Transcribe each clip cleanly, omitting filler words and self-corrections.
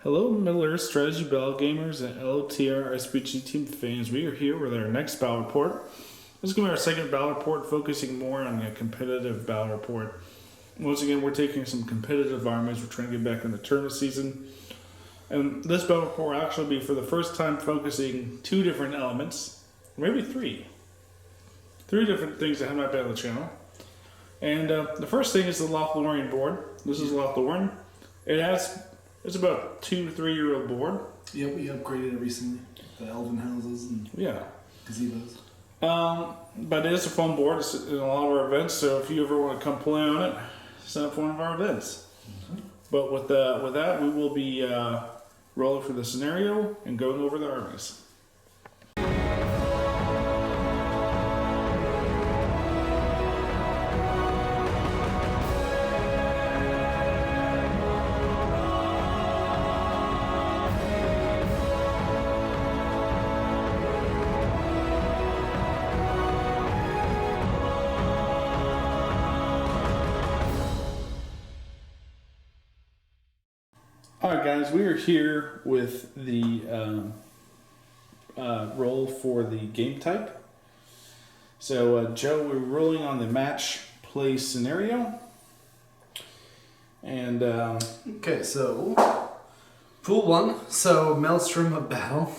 Hello, Middle Earth Strategy Battle Gamers and LOTR SPG Team fans. We are here with our next battle report. This is going to be our second battle report, focusing more on a competitive battle report. Once again, we're taking some competitive armies. We're trying to get back in the tournament season. And this battle report will actually be, for the first time, focusing two different elements, maybe three. Three different things that have not been on the channel. And the first thing is the Lothlorien board. This is Lothlorien. It's about 2 to 3 year old board. Yeah, we upgraded it recently. The elven houses and gazebos. But it is a fun board. It's in a lot of our events, so if you ever want to come play on it, sign up for one of our events. But with that, we will be rolling for the scenario and going over the armies. Alright guys, we are here with the roll for the game type. So Joe, we're rolling on the match play scenario. And okay, so pool 1, so Maelstrom of Battle.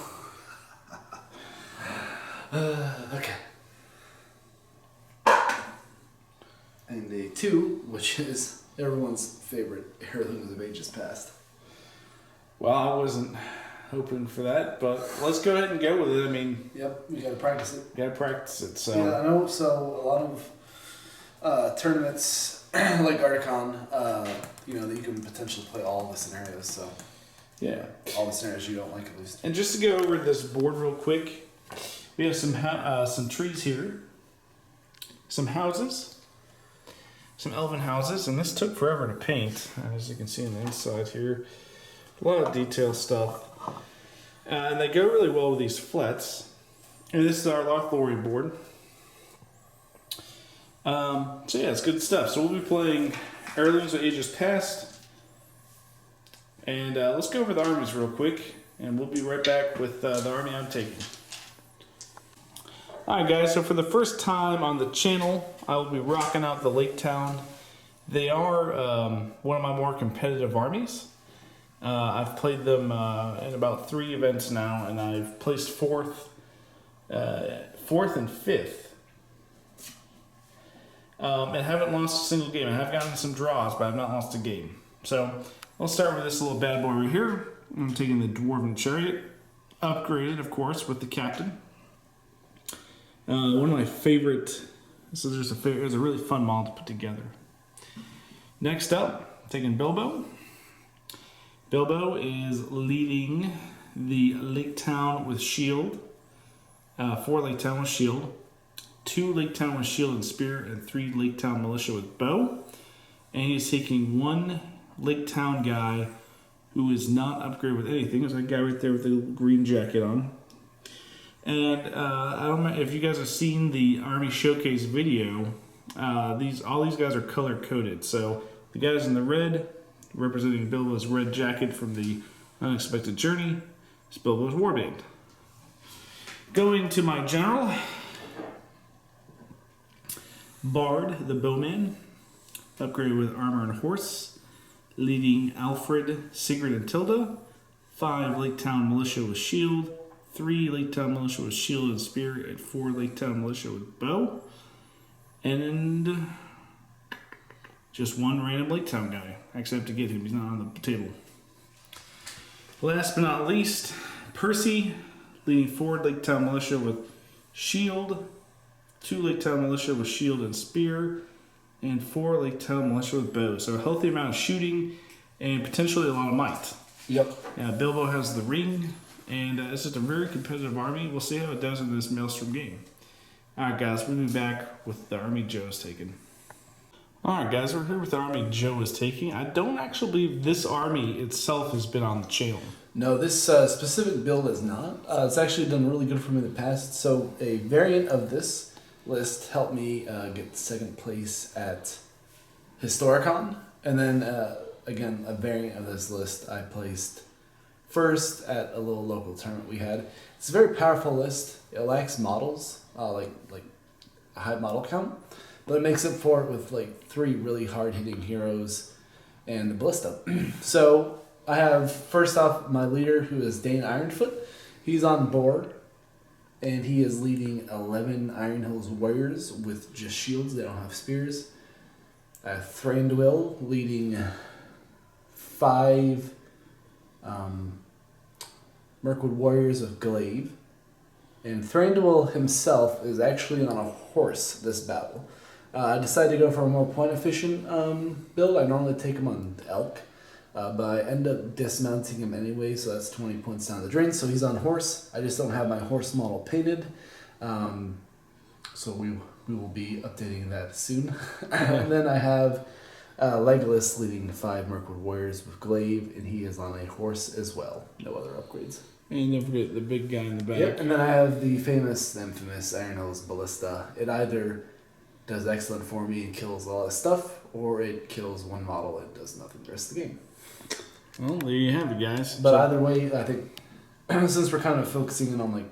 Okay. And a 2, which is everyone's favorite Heirlooms of Ages Past. well, I wasn't hoping for that, but let's go ahead and go with it. I mean, Yep, you gotta practice it. So Yeah, I know. So a lot of tournaments like Articon, that you can potentially play all the scenarios. So yeah, all the scenarios you don't like at least. and just to go over this board real quick, we have some trees here, some houses, some elven houses, and this took forever to paint, as you can see on the inside here. A lot of detail stuff. And they go really well with these flats. And this is our Lothlorien board. So yeah, it's good stuff. So we'll be playing Heirlooms of Ages Past. And let's go over the armies real quick. And we'll be right back with the army I'm taking. Alright guys, so for the first time on the channel, I will be rocking out the Lake Town. They are one of my more competitive armies. I've played them in about 3 events now, and I've placed fourth and fifth. And haven't lost a single game. I have gotten some draws, but I've not lost a game. So I'll start with this little bad boy right here. I'm taking the Dwarven Chariot, upgraded, of course, with the captain. One of my favorite. So there's a really fun model to put together. Next up, taking Bilbo. Bilbo is leading the Lake Town with Shield, 4 Lake Town with Shield, 2 Lake Town with Shield and Spear, and 3 Lake Town Militia with Bow. And he's taking 1 Lake Town guy who is not upgraded with anything. There's a guy right there with the green jacket on. And I don't know if you guys have seen the Army Showcase video. All these guys are color coded. So the guys in the red, representing Bilbo's red jacket from the Unexpected Journey, is Bilbo's warband. Going to my general, Bard, the bowman, upgraded with armor and horse, leading Alfred, Sigrid, and Tilda, 5 Lake Town Militia with shield, 3 Lake Town Militia with shield and spear, and 4 Lake Town Militia with bow, and just 1 random Lake Town guy. Actually, I have to get him. He's not on the table. Last but not least, Percy, leading 4 Lake Town Militia with shield, 2 Lake Town Militia with shield and spear, and 4 Lake Town Militia with bow. So a healthy amount of shooting and potentially a lot of might. Yep. Bilbo has the ring, and it's just a very competitive army. We'll see how it does in this Maelstrom game. Alright guys, we'll be back with the army Joe's taking. Alright guys, we're here with the army Joe is taking. I don't actually believe this army itself has been on the channel. No, this specific build is not. It's actually done really good for me in the past. So a variant of this list helped me get 2nd place at Historicon. And then, again, a variant of this list I placed first at a little local tournament we had. It's a very powerful list. It lacks models, like a high model count, but it makes up for it with like 3 really hard-hitting heroes and the ballista. So I have, first off, my leader, who is Dane Ironfoot. He's on board, and he is leading 11 Iron Hills warriors with just shields. They don't have spears. Thranduil leading 5 Mirkwood warriors of Glaive. And Thranduil himself is actually on a horse this battle. I decided to go for a more point-efficient build. I normally take him on Elk, but I end up dismounting him anyway, so that's 20 points down the drain. So he's on horse. I just don't have my horse model painted. So we will be updating that soon. And then I have Legolas leading 5 Mirkwood warriors with Glaive, and he is on a horse as well. No other upgrades. And don't forget the big guy in the back. Yep, and then I have the famous, infamous Iron Hills Ballista. It either does excellent for me and kills a lot of stuff, or it kills one model and does nothing the rest of the game. Well, there you have it, guys. But either way, I think since we're kind of focusing in on like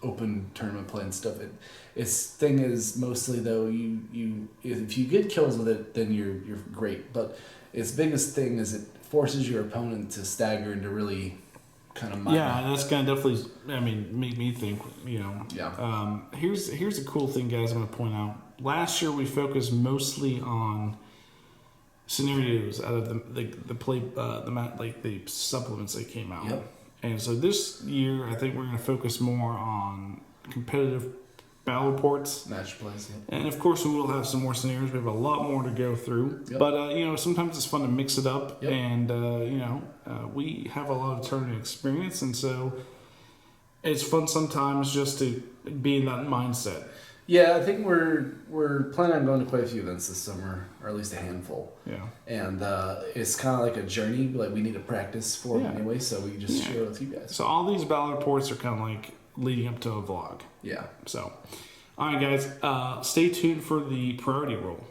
open tournament play and stuff, its thing is mostly though you if you get kills with it, then you're great. But its biggest thing is it forces your opponent to stagger and to really kind of that's kind of definitely, I mean, make me think, you know. Yeah. Here's a cool thing, guys, I'm going to point out. Last year we focused mostly on scenarios out of the play, the supplements that came out. Yep. And so this year I think we're going to focus more on competitive battle reports. Match plays, yeah. And of course we will have some more scenarios. We have a lot more to go through. Yep. But, you know, sometimes it's fun to mix it up. Yep. And, you know, we have a lot of tournament experience. And so it's fun sometimes just to be in that mindset. Yeah, I think we're planning on going to quite a few events this summer, or at least a handful. Yeah. And it's kind of like a journey. Like we need to practice for it anyway, so we just share it with you guys. So all these battle reports are kind of like leading up to a vlog. Yeah. So, all right, guys, stay tuned for the priority roll.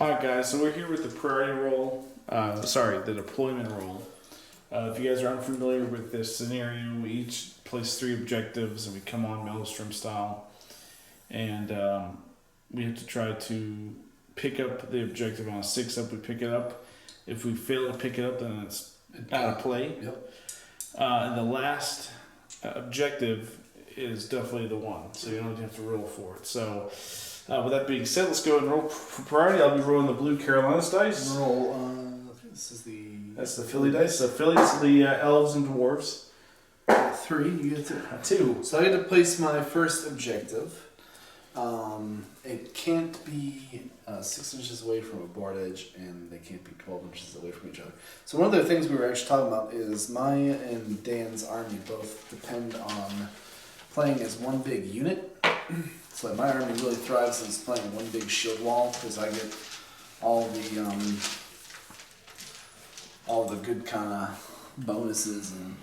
All right, guys, so we're here with the priority roll. The deployment roll. If you guys are unfamiliar with this scenario, we each place 3 objectives, and we come on Maelstrom style. And we have to try to pick up the objective on a 6-up. We pick it up. If we fail to pick it up, then it's out of play. Yep. And the last objective is definitely the one, so you don't have to roll for it. So, with that being said, let's go ahead and roll for priority. I'll be rolling the blue Carolina's dice. This is That's the Philly dice. So Philly's the elves and dwarves. 3. You get 2. So I get to place my first objective. It can't be 6 inches away from a board edge, and they can't be 12 inches away from each other. So one of the things we were actually talking about is Maya and Dan's army both depend on playing as one big unit. So my army really thrives as playing one big shield wall, because I get all the good kind of bonuses and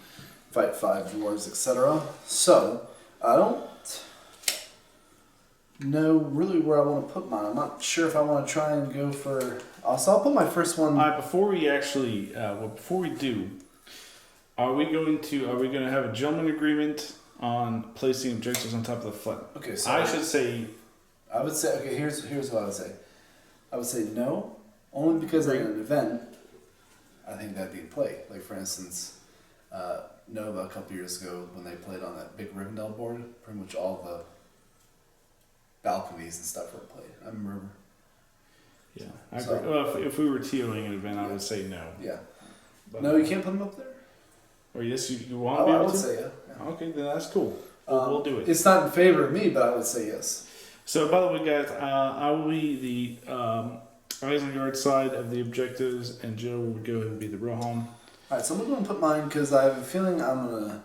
fight 5 dwarves, etc. So I don't know really where I want to put mine. I'm not sure if I want to try and go for. So I'll put my first one. Before we do, are we going to have a gentleman agreement on placing objectives on top of the front? Okay, so I would say. Okay, here's what I would say. I would say no, only because in an event, I think that'd be in play. Like for instance, Nova a couple years ago when they played on that big Rivendell board, pretty much all the balconies and stuff were played. I remember. Yeah, I agree. Well, if we were TOing an event, I would say no. Yeah. But, no, you can't put them up there? Or yes, you want to be I able would to? say yeah. Okay, then that's cool. We'll do it. It's not in favor of me, but I would say yes. So, by the way, guys, I will be the Isengard side of the objectives, and Joe will go ahead and be the Rohan. Alright, so I'm going to put mine, because I have a feeling I'm going to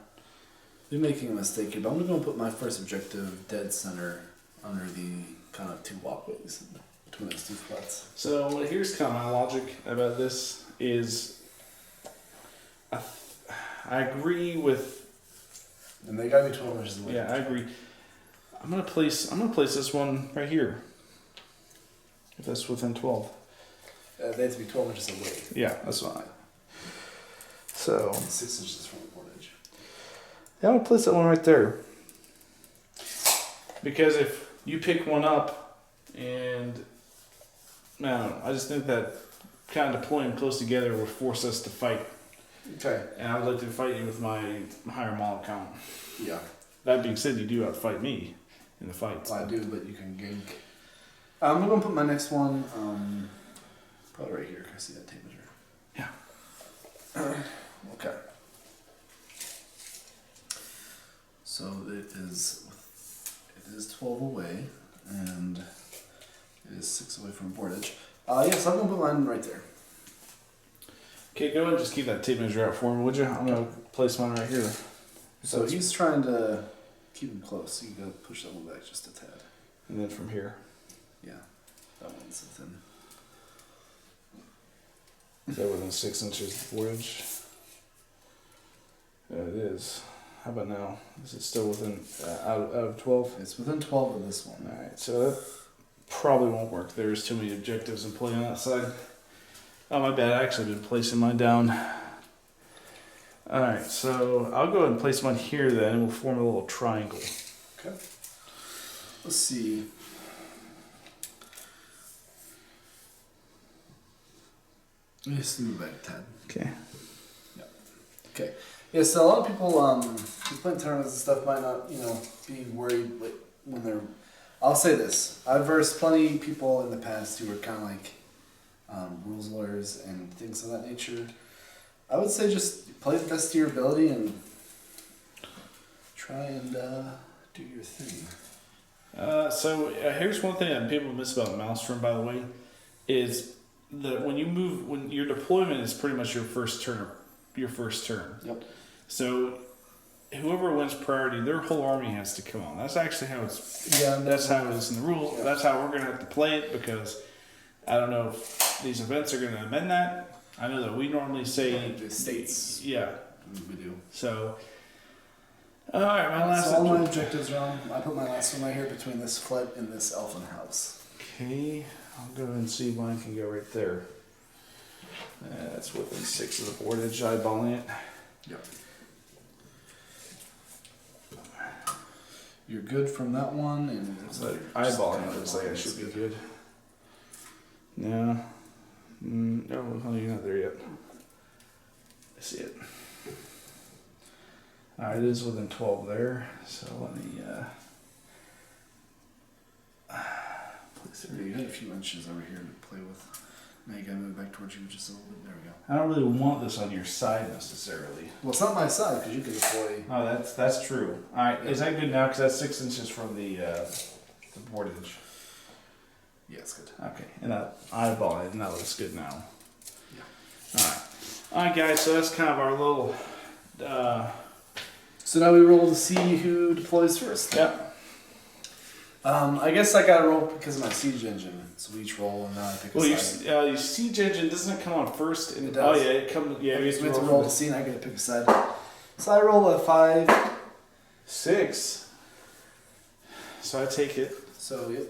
be making a mistake here, but I'm going to go and put my first objective dead center under the kind of 2 walkways between those 2 spots. So here's kind of my logic about this is I agree with. And they got to be 12 inches away. Yeah, I agree. I'm gonna place this one right here. If that's within 12. They have to be 12 inches away. Yeah, that's fine. So 6 inches from the board edge. yeah, I'm gonna place that one right there. Because if you pick one up, and I don't know, I just think that kind of deploying close together will force us to fight. Okay. And I would like to fight you with my higher mall count. Yeah. That being said, you do outfight me in the fights. Well, I do, but you can gank. I'm going to put my next one probably right here. Can I see that tape measure? Yeah. Okay. So it is 12 away, and it is 6 away from board edge. Yes, I'm going to put mine right there. Okay, go ahead and just keep that tape measure out for me, would you? I'm going to place mine right here. So he's trying to keep him close, so you got to push that one back just a tad. And then from here. Yeah, that one's within. Is that within 6 inches of board edge? Yeah, it is. How about now? Is it still within, out of 12? It's within 12 of this one. Alright, so that probably won't work. There's too many objectives in play on that side. Oh, my bad. I actually been placing mine down. Alright, so I'll go ahead and place mine here then, and we'll form a little triangle. Okay. Let's see. Just move back, Ted. Okay. Okay. Yeah, so a lot of people who play tournaments and stuff might not, be worried when they're. I'll say this: I've versed plenty of people in the past who were kind of like rules lawyers and things of that nature. I would say just play the best of your ability and try and do your thing. Here's one thing that people miss about Maelstrom, by the way, is that when your deployment is pretty much your first turn. Yep. So whoever wins priority, their whole army has to come on. That's actually how it's. Yeah. That's how it is in the rules. Yeah. That's how we're gonna have to play it, because I don't know if these events are gonna amend that. I know that we normally say the states. Yeah. We do. So. All right, my last. So all my objectives are on. I put my last one right here between this flood and this elfin house. Okay, I'll go and see mine can go right there. That's within 6 of the board edge, eyeballing it. Yep. You're good from that one, and So eyeballing it looks like I should be good. No. No, you're not there yet. I see it. Alright, it is within 12 there, so let me place it. You had a few inches over here to play with. Now you gotta move back towards you just a little bit. There we go. I don't really want this on your side necessarily. Well, it's not my side because you can deploy. Oh, that's true. Alright, is that good now? Because that's 6 inches from the board edge. Yeah, it's good. Okay, and that eyeball it, and that looks good now. Yeah. Alright, guys, so that's kind of our little. So now we roll to see who deploys first. Yep. I guess I gotta roll because of my siege engine. So we each roll and now I pick a side. Your siege engine doesn't come on first. It does. Oh yeah, it comes. Yeah, We have to roll to see and I get to pick a side. So I roll a 5. 6. So I take it. So yep.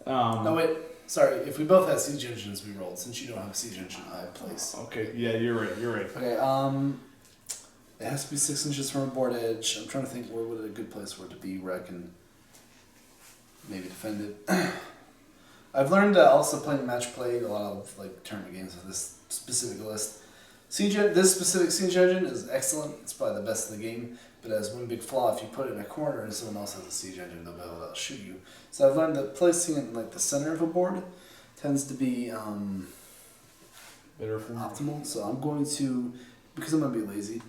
No No wait. Sorry. If we both had siege engines, we rolled. Since you don't have a siege engine, I place. Okay. Yeah, you're right. You're right. Okay. It has to be 6 inches from a board edge. I'm trying to think where would a good place for it to be where I can maybe defend it. I've learned also playing match play a lot of like tournament games with this specific list. This specific siege engine is excellent. It's probably the best in the game. But as one big flaw, if you put it in a corner and someone else has a siege engine, they'll be able to shoot you. So I've learned that placing it in like the center of a board tends to be Better for optimal. So I'm going to, because I'm going to be lazy,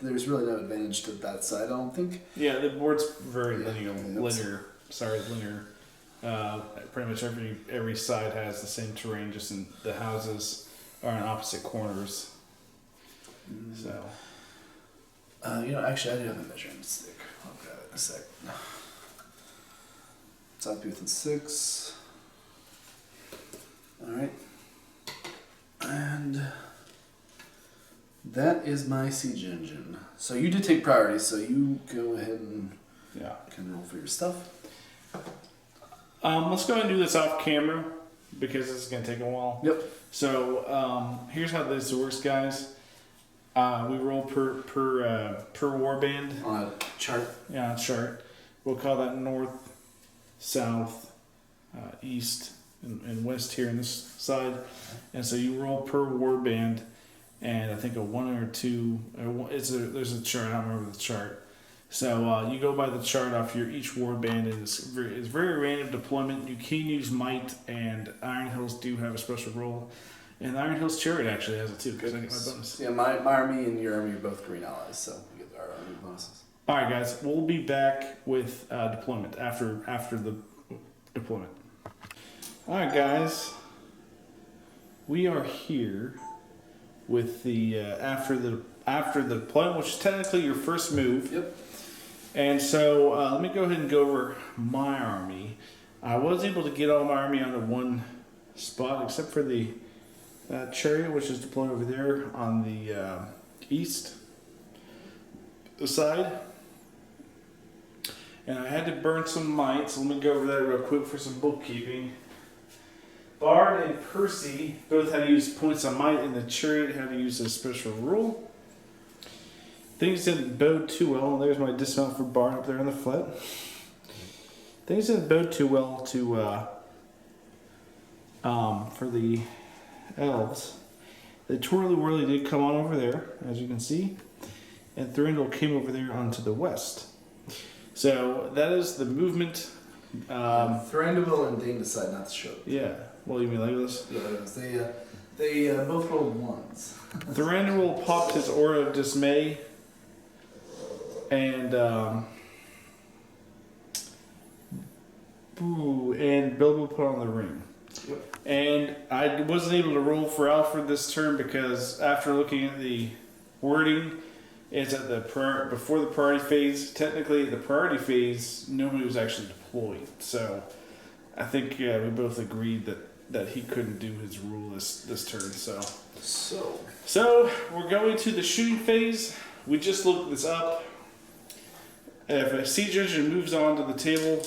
there's really no advantage to that side, I don't think. Yeah, the board's very Yeah, linear. Pretty much every side has the same terrain, just in the houses are in opposite corners. So. Actually, I do have a measuring stick. I'll grab it in a sec. So I'll be within 6. Alright. And that is my siege engine. So you did take priority, so you go ahead and can roll for your stuff. Let's go ahead and do this off camera because this is going to take a while. Yep. So here's how this works, guys. We roll per warband. On a chart. Yeah, on a chart. We'll call that north, south, east, and west here on this side. And so you roll per warband, and I think a 1 or 2. There's a chart. I don't remember the chart. So you go by the chart off your each warband, and it's very random deployment. You can use might, and Iron Hills do have a special role. And Iron Hills Chariot actually has it too, because I get my bonus. Yeah, my army and your army are both green allies, so we get our army bonuses. All right, guys, we'll be back with deployment after the deployment. All right, guys, we are here with the after the deployment, which is technically your first move. Yep. And so let me go ahead and go over my army. I was able to get all my army onto one spot, except for the chariot, which is deployed over there on the east side. And I had to burn some might, so let me go over that real quick for some bookkeeping. Bard and Percy both had to use points on might, and the chariot had to use a special rule. Things didn't bode too well. There's my dismount for Bard up there on the flat. Things didn't bode too well for the elves. The Twirly Whirly did come on over there, as you can see, and Thranduil came over there onto the west. So that is the movement. Thranduil and Dane decide not to show up. Yeah. Well, you mean Legolas? Yeah, they both rolled ones. Thranduil popped his aura of dismay, and Bilbo put on the ring. Yep. And I wasn't able to roll for Alfred this turn because after looking at the wording, it's at before the priority phase. Technically, the priority phase, nobody was actually deployed. So I think we both agreed that he couldn't do his rule this turn. So we're going to the shooting phase. We just looked this up. If a siege engine moves on to the table,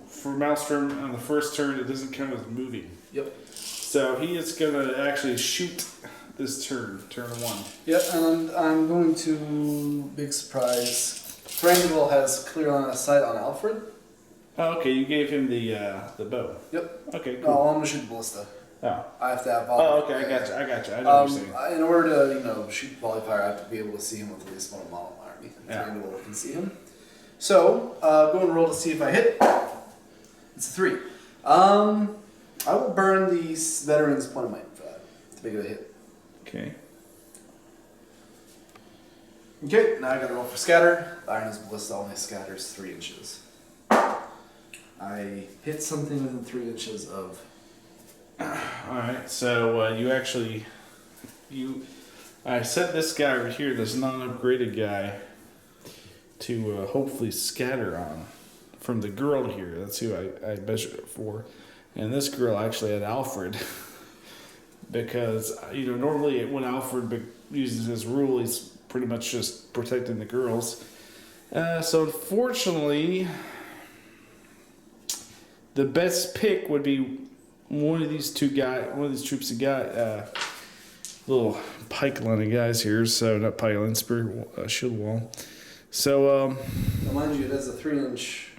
for Maelstrom on the first turn, it doesn't count as moving. Yep. So he is going to actually shoot this turn 1. Yep, and I'm going to, big surprise, Thranduil has clear line of sight on Alfred. Oh, okay, you gave him the bow. Yep. Okay, cool. Oh, I'm going to shoot the ballista. Oh. I have to have volley. Oh, okay, I got you. I know what you're saying. In order to, shoot volley fire, I have to be able to see him with at least one model in my army. Yeah. Thranduil can see him. So, go and roll to see if I hit. It's a 3. I will burn these veterans' point of might for that, to make it a hit. Okay. Okay, now I gotta roll for scatter. The Iron Hills Ballista only scatters 3 inches. I hit something within 3 inches of... Alright, so I set this guy over here, this non-upgraded guy, to hopefully scatter on from the girl here. That's who I measured it for. And this girl actually had Alfred. Because, normally when Alfred uses his rule, he's pretty much just protecting the girls. So unfortunately, the best pick would be one of these troops of guy, little pike line of guys here. So not pike line, shield wall. So now mind you, it has a 3-inch...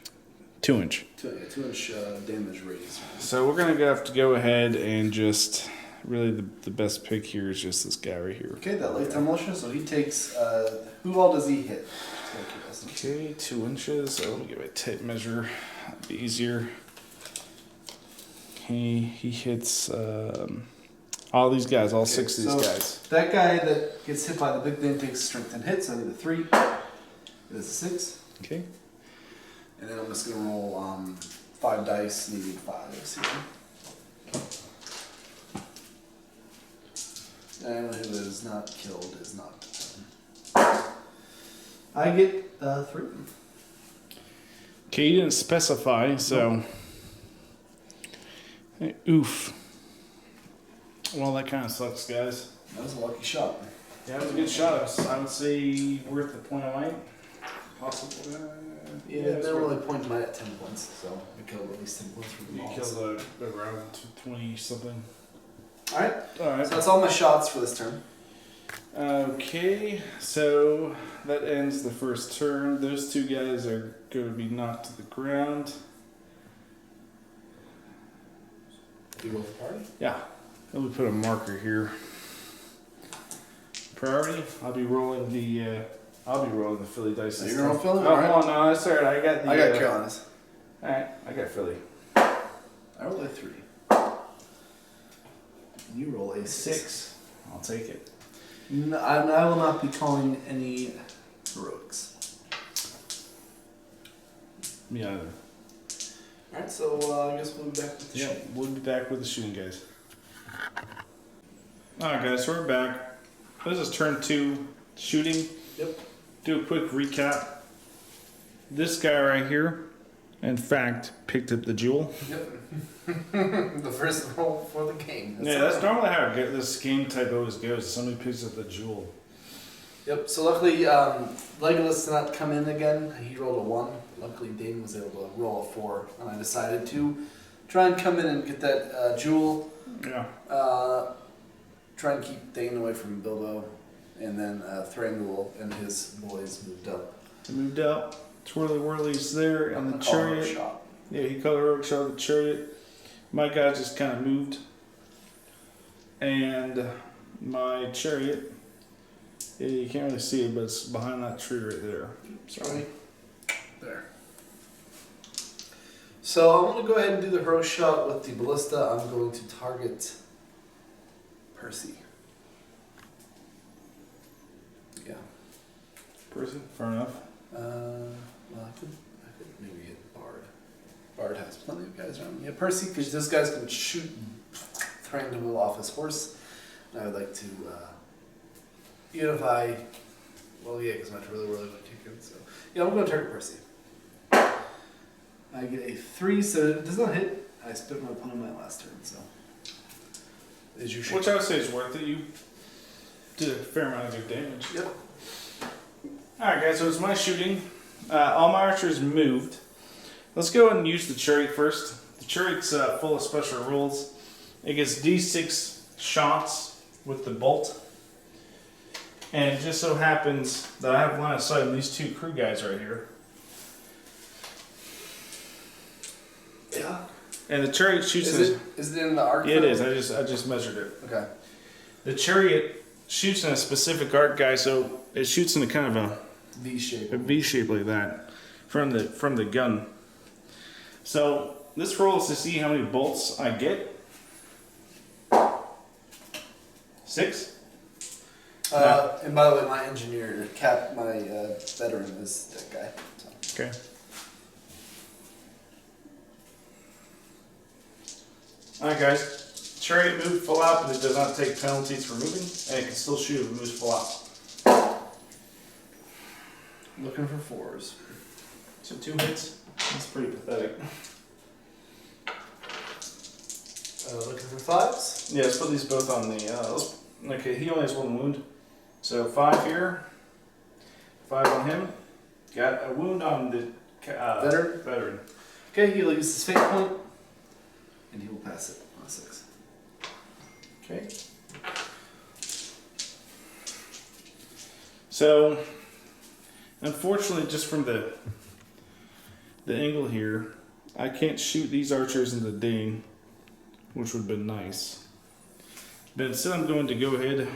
2-inch. 2-inch damage radius. So we're gonna have to go ahead and just really the best pick here is just this guy right here. Okay, that lifetime militia. So he takes. Who all does he hit? Okay, 2 inches. So let me get my tape measure. That'd be easier. He hits all these guys, all 6 of these guys. That guy that gets hit by the big thing takes strength and hits. I need a 3. It is a 6. Okay. And then I'm just gonna roll 5 dice, needing 5s here. And who is not killed is not done. I get 3. Okay, you didn't specify, so oof. Well, that kind of sucks, guys. That was a lucky shot. Yeah, it was a good shot. I would say worth the point of light. Possible. Yeah, they're really pointing mine at 10 points, so we killed at least 10 points for the You balls. killed around 20 something. Alright, All right. so that's all my shots for this turn. Okay, so that ends the first turn. Those two guys are going to be knocked to the ground. Do you roll for party? Yeah, let me put a marker here. Priority. I'll be rolling the Philly dice. So you're rolling Philly? Oh, hold on, no, that's alright. I got Carolinas. Alright, I got Philly. I roll a 3. You roll a 6. I'll take it. No, I will not be calling any heroics. Me either. Alright, so I guess we'll be back with the shooting. We'll be back with the shooting, guys. Alright, guys, so we're back. This is turn 2 shooting. Yep. Do a quick recap. This guy right here, in fact, picked up the jewel. Yep. The first roll for the game. That's normally how this game type always goes. Somebody picks up the jewel. Yep, so luckily Legolas did not come in again. He rolled a 1. Luckily Dane was able to roll a 4. And I decided to try and come in and get that jewel. Yeah. Try and keep Dane away from Bilbo. And then Thranduil and his boys moved up. They moved up. Twirly Whirly's there, and the chariot. Shot. Yeah, he called a rogue shot the chariot. My guy just kind of moved. And my chariot, you can't really see it, but it's behind that tree right there. Sorry. There. So I'm going to go ahead and do the hero shot with the ballista. I'm going to target Percy. Yeah. Person? Fair enough. Well, I could maybe get Bard. Bard has plenty of guys around. Yeah, Percy, because this guy's going to shoot Thranduil off his horse. And I would like to unify. Well, yeah, because I'm really going to take him. So, yeah, I'm going to target Percy. I get a 3, so it does not hit. I spit my opponent my last turn, so. As you should. Which I would say is worth it. You did a fair amount of good damage. Yep. Alright, guys, so it's my shooting. All my archers moved. Let's go and use the chariot first. The chariot's full of special rules. It gets d6 shots with the bolt. And it just so happens that I have line of sight on these 2 crew guys right here. Yeah. And the chariot shoots. Is it in the arc? Yeah, it is. I just measured it. Okay. The chariot shoots in a specific arc, guy, so it shoots in a kind of a V shape. A V shape like that from the gun. So this roll is to see how many bolts I get. 6. And by the way, my engineer, my veteran is that guy. So. Okay. Alright, guys. Chariot moved full out, but it does not take penalties for moving, and it can still shoot if it moves full out. Looking for 4s. So 2 hits. That's pretty pathetic. Looking for 5s. Yeah, let's put these both on the. Okay, he only has 1 wound. So 5 here. 5 on him. Got a wound on the veteran. Okay, he'll use his fate point, and he will pass it on a 6. Okay. So, unfortunately, just from the angle here, I can't shoot these archers into Dane, which would have been nice. But instead, I'm going to go ahead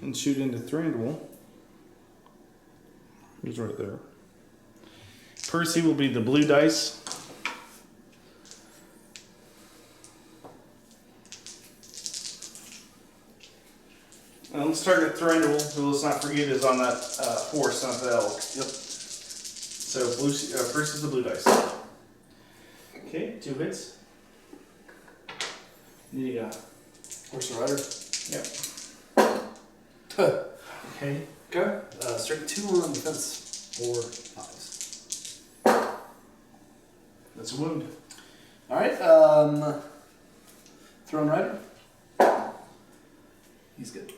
and shoot into Thranduil. He's right there. Percy will be the blue dice. And let's target Thranduil, who let's not forget is on that horse, not the elk. Yep. So Percy's the blue dice. Okay, 2 hits. The Horse and rider. Yep. Okay. Okay. Strike 2 on defense. 4 5s. That's a wound. Alright, Throne Rider. He's good.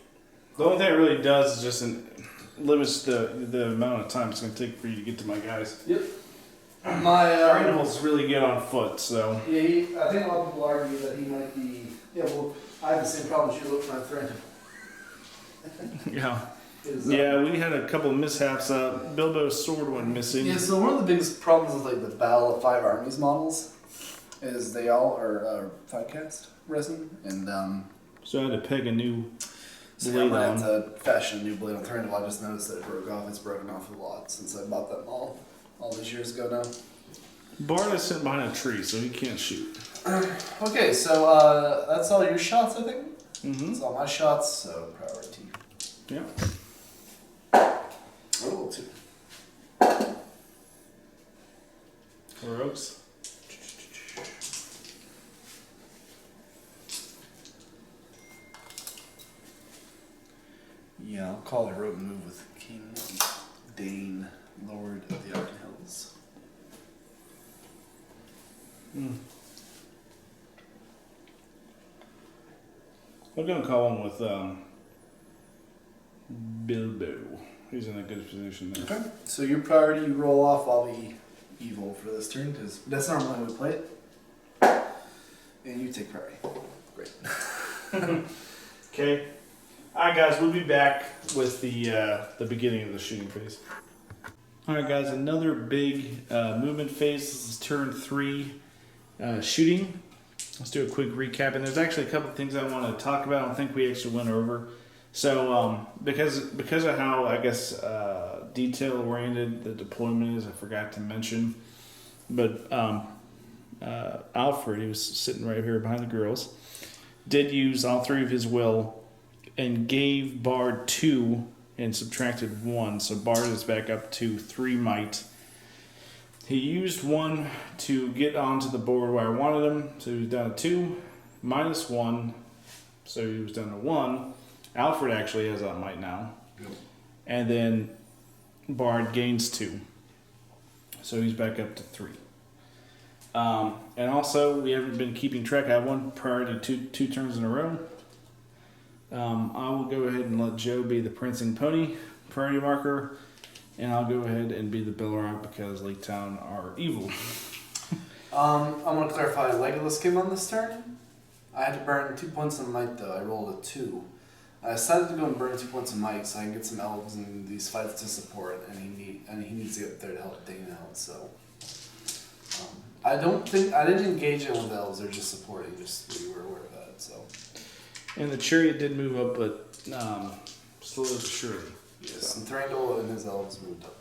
The only thing it really does is just limits the amount of time it's going to take for you to get to my guys. Yep. My Thranduil's really good on foot, so. Yeah, I think a lot of people argue that he might be. Yeah, well, I have the same problem as you look for my Thranduil. Yeah. Yeah, we had a couple mishaps. Bilbo's sword went missing. Yeah, so one of the biggest problems with like the Battle of Five Armies models is they all are 5-cast resin, and So I had to peg a new so blade I'm gonna on. have to fashion a new blade on Thranduil. I just noticed that it broke off. It's broken off a lot since I bought that all these years ago now. Bard is sitting behind a tree, so he can't shoot. Okay, so that's all your shots, I think. Mm-hmm. That's all my shots. So priority. Yeah. Roll 2. Or oaks. Yeah, I'll call a rope move with King Dane, Lord of the Arden Hills. I'm gonna call him with Bilbo. He's in a good position there. Okay. So your priority, you roll off. I'll be evil for this turn because that's normally how we play it. And you take priority. Great. Okay. Alright guys, we'll be back with the beginning of the shooting phase. Alright guys, another big movement phase. This is turn 3 shooting. Let's do a quick recap. And there's actually a couple of things I want to talk about. I don't think we actually went over. So because of how, I guess, detail-oriented the deployment is, I forgot to mention. But Alfred, he was sitting right here behind the girls, did use all 3 of his will and gave Bard 2 and subtracted 1. So Bard is back up to 3 might. He used 1 to get onto the board where I wanted him. So he was down to 2, minus 1. So he was down to 1. Alfred actually has that might now. Yep. And And then Bard gains 2. So he's back up to 3. And also, we haven't been keeping track. I have 1 priority 2 turns in a row. I will go ahead and let Joe be the prancing pony priority marker. And I'll go ahead and be the Balrog because Lake Town are evil. I'm going to clarify. Legolas came on this turn. I had to burn 2 points of might, though. I rolled a 2. I decided to go and burn 2 points of might so I can get some elves in these fights to support, and he needs to get up there to help Dane out. So I didn't engage in with elves. They're just supporting. Just we were aware of that. So. And the chariot did move up, but slowly but surely. Yes, so. And Thranduil and his elves moved up.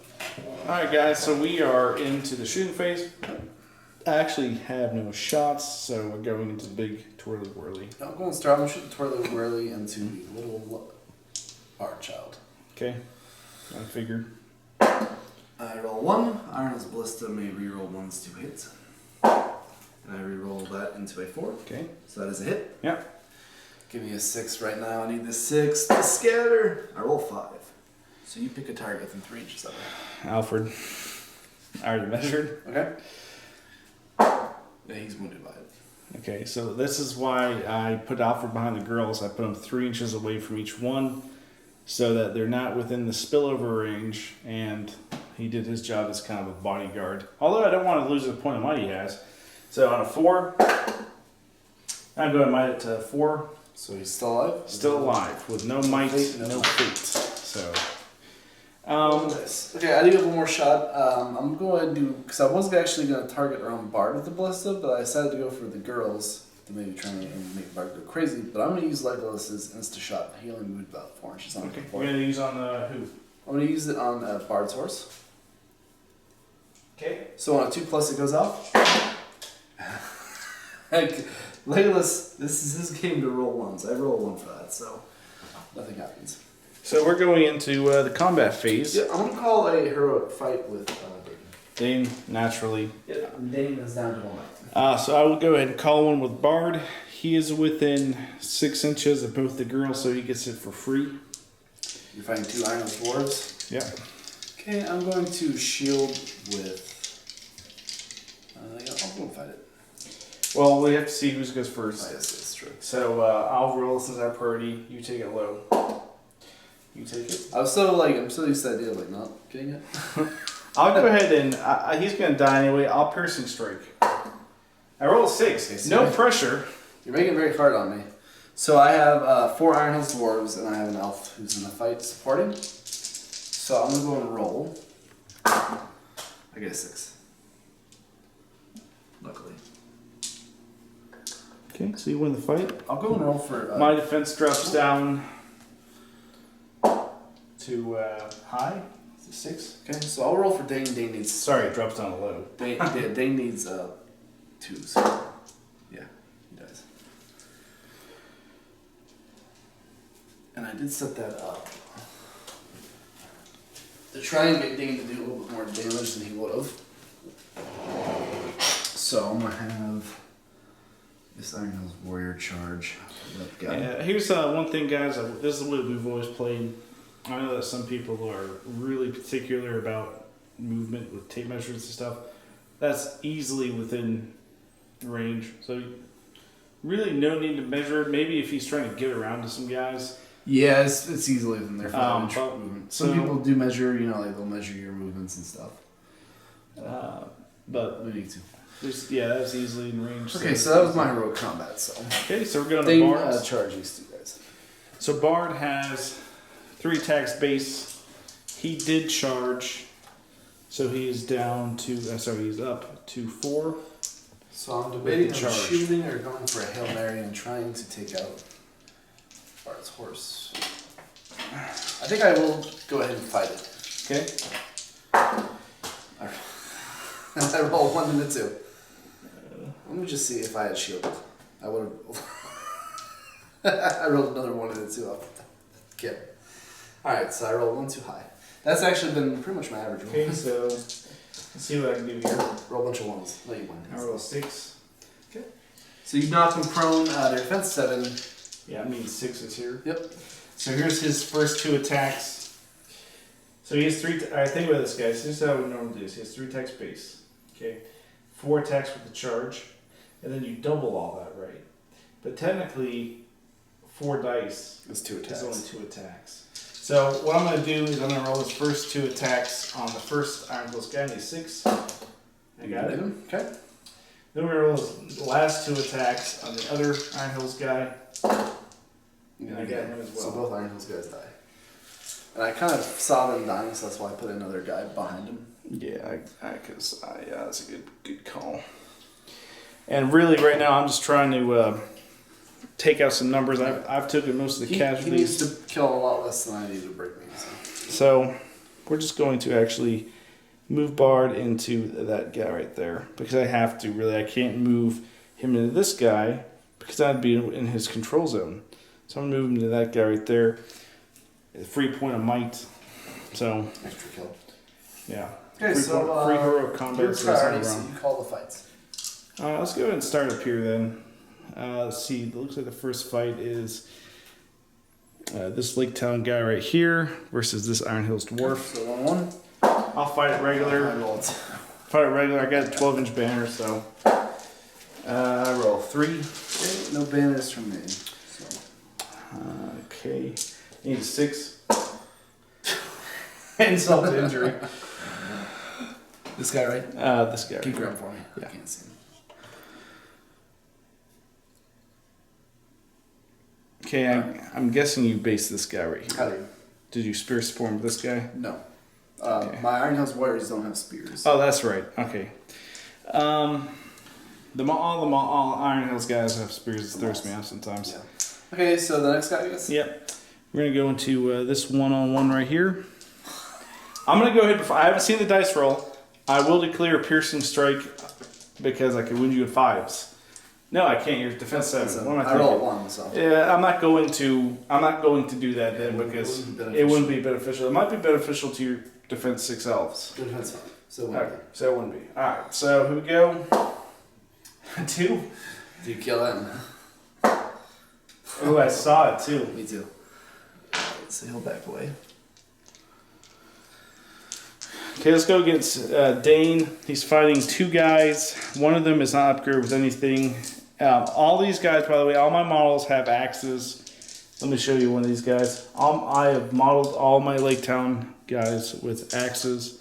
Alright guys, so we are into the shooting phase. I actually have no shots, so we're going into the big twirly whirly. I'm going to start. I'm going to shoot the twirly whirly into the little Bard child. Okay, I figured. I roll 1. Iron's Ballista may reroll 1's 2 hits. And I reroll that into a 4. Okay. So that is a hit. Yep. Give me a 6 right now. I need the 6 to scatter. I roll 5. So you pick a target within 3 inches of it. Alfred. I already measured. Okay. Yeah, he's wounded by it. Okay, so this is why I put Alfred behind the girls. I put them 3 inches away from each one so that they're not within the spillover range, and he did his job as kind of a bodyguard. Although I don't want to lose the point of might he has. So on a 4, I'm going might to 4. So he's still alive? Still alive, with no might, no fate. So, okay, I do have one more shot. I'm going to go ahead and do, because I was actually going to target around Bard with the Ballista, but I decided to go for the girls to maybe try and make Bard go crazy. But I'm going to use Legolas's Insta-Shot. He only moved about 4 inches on okay, the we're board. going to use on who? I'm going to use it on Bard's horse. Okay. So on a 2+ it goes off. Like, Legolas, this is his game to roll 1s. I roll 1 for that, so nothing happens. So we're going into the combat phase. Yeah, I'm going to call a heroic fight with Dane. Dane, naturally. Yeah, Dane is down to 1. So I will go ahead and call one with Bard. He is within 6 inches of both the girls, so he gets it for free. You're fighting 2 iron dwarves? Yeah. Okay, I'm going to shield with... yeah, I'll go and fight it. Well, we have to see who goes first. Oh, yes, that's true. So I'll roll since our priority. You take it low. You take it. I'm so used to the idea of not getting it. I'll go ahead and he's gonna die anyway. I'll piercing strike. I roll a 6. Okay, so no pressure. You're making it very hard on me. So I have 4 Iron Hills dwarves, and I have an elf who's in the fight supporting. So I'm gonna go and roll. I get a 6. Luckily. Okay, so you win the fight. I'll go and roll for. My defense drops down to high. It's a 6. Okay, so I'll roll for Dane. Dane needs. Sorry, it drops down to low. Dane needs 2s. Yeah, he does. And I did set that up to try and get Dane to do a little bit more damage than he would have. So I'm gonna have this Iron Hills Warrior charge. Yeah, here's one thing, guys. This is the way we've always played. I know that some people are really particular about movement with tape measures and stuff. That's easily within range. So really no need to measure. Maybe if he's trying to get around to some guys. Yeah, it's easily within their movement. Some so, people do measure, like they'll measure your movements and stuff. But we need to. That's easily in range. Okay, so that was my heroic combat. So okay, so we're going to Bard. Charge these 2 guys. So Bard has 3 attacks base. He did charge, so he is down to. He's up to 4. So I'm debating on shooting or going for a Hail Mary and trying to take out Bard's horse. I think I will go ahead and fight it. Okay. I roll 1 and a 2. Let me just see if I had shielded. I would have. I rolled another 1 and a 2 off. Okay. Alright, so I rolled 1 too high. That's actually been pretty much my average roll. Okay, so let's see what I can do here. Roll a bunch of 1s. Let you win. I roll 6. Okay. So you knock him prone, their defense 7. Yeah, I mean 6 is here. Yep. So here's his first 2 attacks. So he has 3. I think about this guy. So this is how we normally do this. He has 3 attacks base. Okay. 4 attacks with the charge. And then you double all that, right? But technically, 4 dice is 2 attacks. Is only 2 attacks. So what I'm going to do is I'm going to roll his first 2 attacks on the first Iron Hills guy. He's 6. I got it. Okay. Then we roll his last 2 attacks on the other Iron Hills guy. And I got him as well. So both Iron Hills guys die. And I kind of saw them dying, so that's why I put another guy behind him. Yeah, because that's a good call. And really, right now, I'm just trying to take out some numbers. I've taken most of the casualties. He needs to kill a lot less than I need to break me. So we're just going to actually move Bard into that guy right there because I have to. Really, I can't move him into this guy because I'd be in his control zone. So I'm going to move him to that guy right there. A free point of might. So extra kill. Yeah. Okay, free heroic combat. So you call the fights. Let's go ahead and start up here then. Let's see. It looks like the first fight is this Lake Town guy right here versus this Iron Hills dwarf. So 1-1. I'll fight it regular. I got a 12-inch banner, so I roll 3. Okay, no banners from me. So. Okay. Need a 6. Insult to injury. This guy, right? This guy. Can you grab for me? Yeah. I can't see him. Okay, I'm guessing you based this guy right here. How do you? Did you spear support with this guy? No. Okay. My Iron Hills Warriors don't have spears. Oh, that's right. Okay. All Iron Hills guys have spears. It throws me off sometimes. Yeah. Okay, so the next guy, I guess? Yep. We're going to go into this one-on-one right here. I'm going to go ahead. Before I haven't seen the dice roll. I will declare a piercing strike because I can win you in 5s. No, I can't. Your defense 7. What am I I roll 1, so. Yeah, I'm not going to do that then because it wouldn't be beneficial. It might be beneficial to your defense 6 elves. Good defense 5. So okay, so it wouldn't be. All right. So here we go. 2. Do you kill him? Oh, I saw it too. Me too. So he'll back away. Okay, let's go against Dane. He's fighting 2 guys. One of them is not upgraded with anything. All these guys, by the way, all my models have axes. Let me show you one of these guys. I have modeled all my Lake Town guys with axes.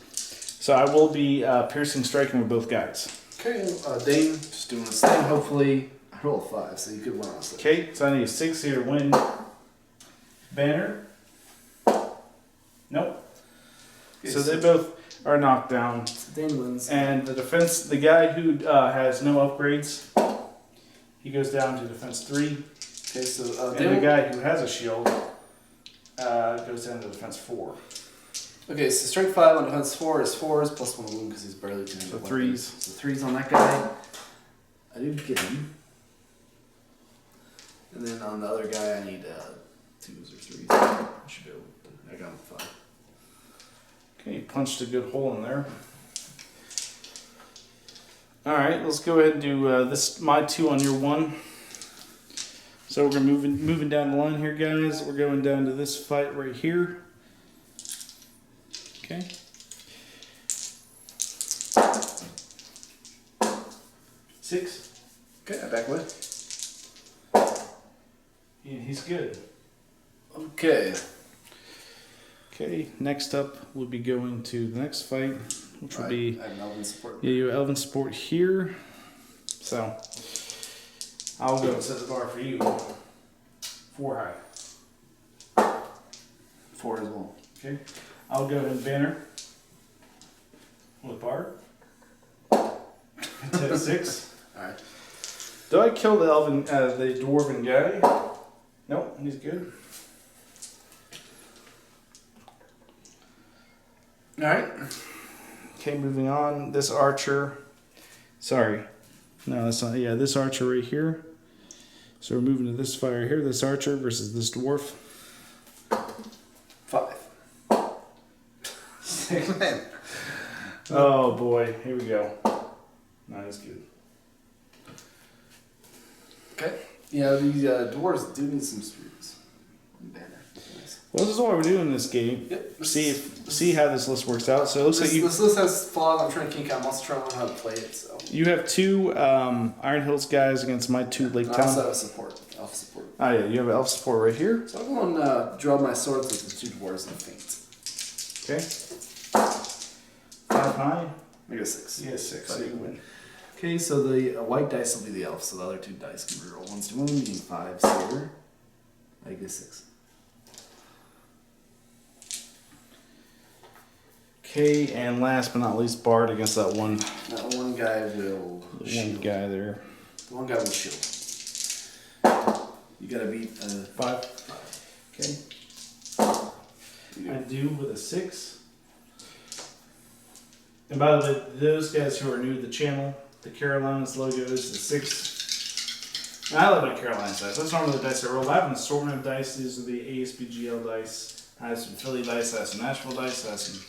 So I will be piercing striking with both guys. Okay, Dane, just doing his thing. Hopefully roll a 5, so you could win on a 6. Okay, so I need a 6 here to win. Banner. Nope. Okay, So they both are knocked down. Dan wins. And the defense, the guy who has no upgrades, he goes down to defense 3. Okay, so And the guy who has a shield goes down to defense 4. Okay, so strength 5 on defense 4 is 4s plus 1 wound because he's barely doing So it. 3s. So 3s on that guy. I do get him. And then on the other guy, I need 2s or 3s. I should be able to. I got him 5. Okay, punched a good hole in there. Alright, let's go ahead and do this, my 2 on your 1. So we're gonna moving down the line here, guys. We're going down to this fight right here. Okay. Six. Okay, I back away. Yeah, he's good. Okay. Okay, next up we'll be going to the next fight, which will be... I have Elven support. Yeah, you have Elven support here. So, I'll go and set the bar for you. 4 high. 4 as well. Okay. I'll go ahead and banner with bar. To 6. Alright. Do I kill the the dwarven guy? Nope, he's good. Alright. Okay, moving on. This archer. Sorry. No, that's not. Yeah, this archer right here. So we're moving to this fight right here. This archer versus this dwarf. 5. 6. Man. Oh boy, here we go. No, he's good. Okay. Yeah, these dwarves do need some screws. Banner. Nice. Well, this is what we're doing in this game. Yep. See how this list works out. So it looks like this list has flaws. I'm trying to kink out. I'm also trying to learn how to play it. So you have 2 Iron Hills guys against my 2 Lake I Town. also have support. Elf support. Oh yeah, you have elf support right here. So I'm going to draw my swords with the 2 dwarves and faint. Okay. 5 high. I get 6. Yeah, 6. So you win. Okay, so the white dice will be the elf, so the other 2 dice can reroll 1s to wound, meaning 5s here. I get 6. Okay, and last but not least, Bard against that one That one guy will shield. guy there. The one guy will shield. You gotta beat 5. Okay. I do with a 6. And by the way, those guys who are new to the channel, the Carolinas logo is the 6. And I love my Carolinas dice. That's normally the dice I roll. I have an assortment of dice. These are the ASBGL dice. I have some Philly dice. I have some Nashville dice. I have some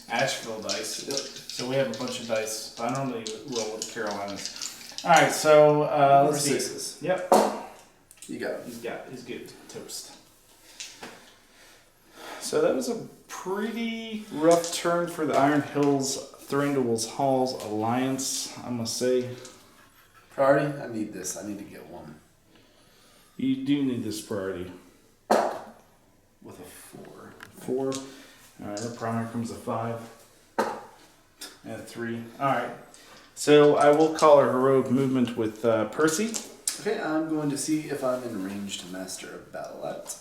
Asheville dice. Yep. So we have a bunch of dice. But I normally roll with the Carolinas. All right, so let's see. 6s. Yep. You got it. He's good. Toast. So that was a pretty rough turn for the Iron Hills Thranduil's Halls Alliance, I must say. Priority? I need this. I need to get 1. You do need this priority. With a 4. 4. Alright, the primary comes a 5. And a 3. Alright. So I will call a heroic movement with Percy. Okay, I'm going to see if I'm in range to master a battle at.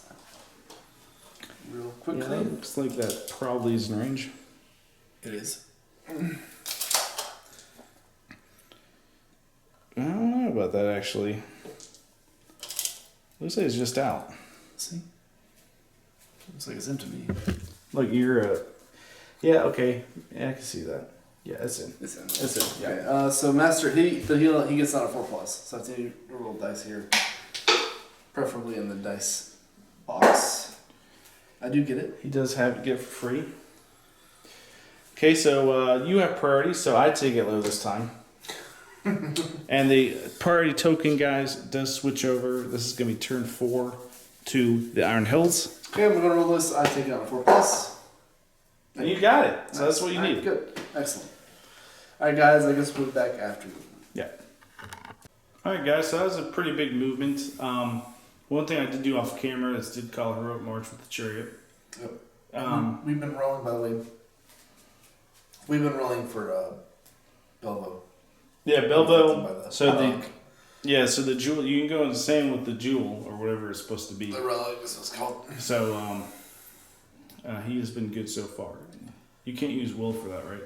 Real quickly. Yeah, that looks like that probably is in range. It is. I don't know about that actually. Looks like it's just out. See? Looks like it's in to me. Look, you're a... Yeah, okay. Yeah, I can see that. Yeah, it's in. It's in. It's in, yeah. Okay, so master, he gets on a 4+. So I have to roll dice here. Preferably in the dice box. I do get it. He does have it get for free. Okay, so you have priority, so I take it low this time. And the priority token, guys, does switch over. This is going to be turn 4 to the Iron Hills. Okay, I'm going to roll this. I take it on a 4+. And you got it. So that's what you need. Good. Excellent. Alright, guys, I guess we'll be back after. Yeah. Alright, guys, so that was a pretty big movement. One thing I did do off camera is did call a heroic march with the chariot. Yep. We've been rolling, by the way. We've been rolling for Bilbo. Yeah, Bilbo. So Yeah, so the jewel, you can go insane with the jewel, or whatever it's supposed to be. The relic is what it's called. So, he has been good so far. You can't use will for that, right?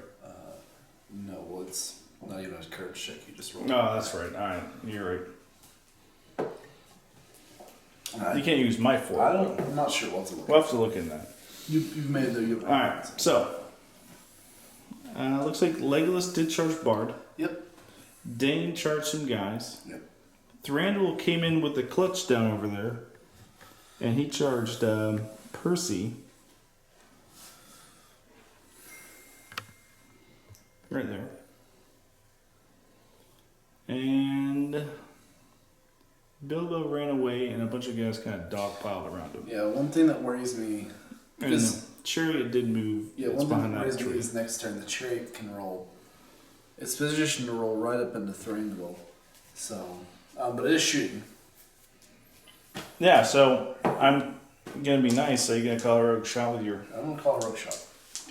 No, well, it's not even a courage check. You just roll. No, that's right. Alright, you're right. You can't use might for it. I'm not sure what to look at. We'll have to look in that. You've made the... Alright, so. Looks like Legolas did charge Bard. Yep. Dane charged some guys. Yep. Thranduil came in with the clutch down over there. And he charged Percy. Right there. And Bilbo ran away and a bunch of guys kind of dogpiled around him. Yeah, one thing that worries me... And the chariot did move. Yeah, it's one thing behind that worries that me tree. is next turn the chariot can roll. It's positioned to roll right up into Thranduil. So, but it is shooting. Yeah, so I'm going to be nice. So you're going to call a rogue shot with your... I'm going to call a rogue shot.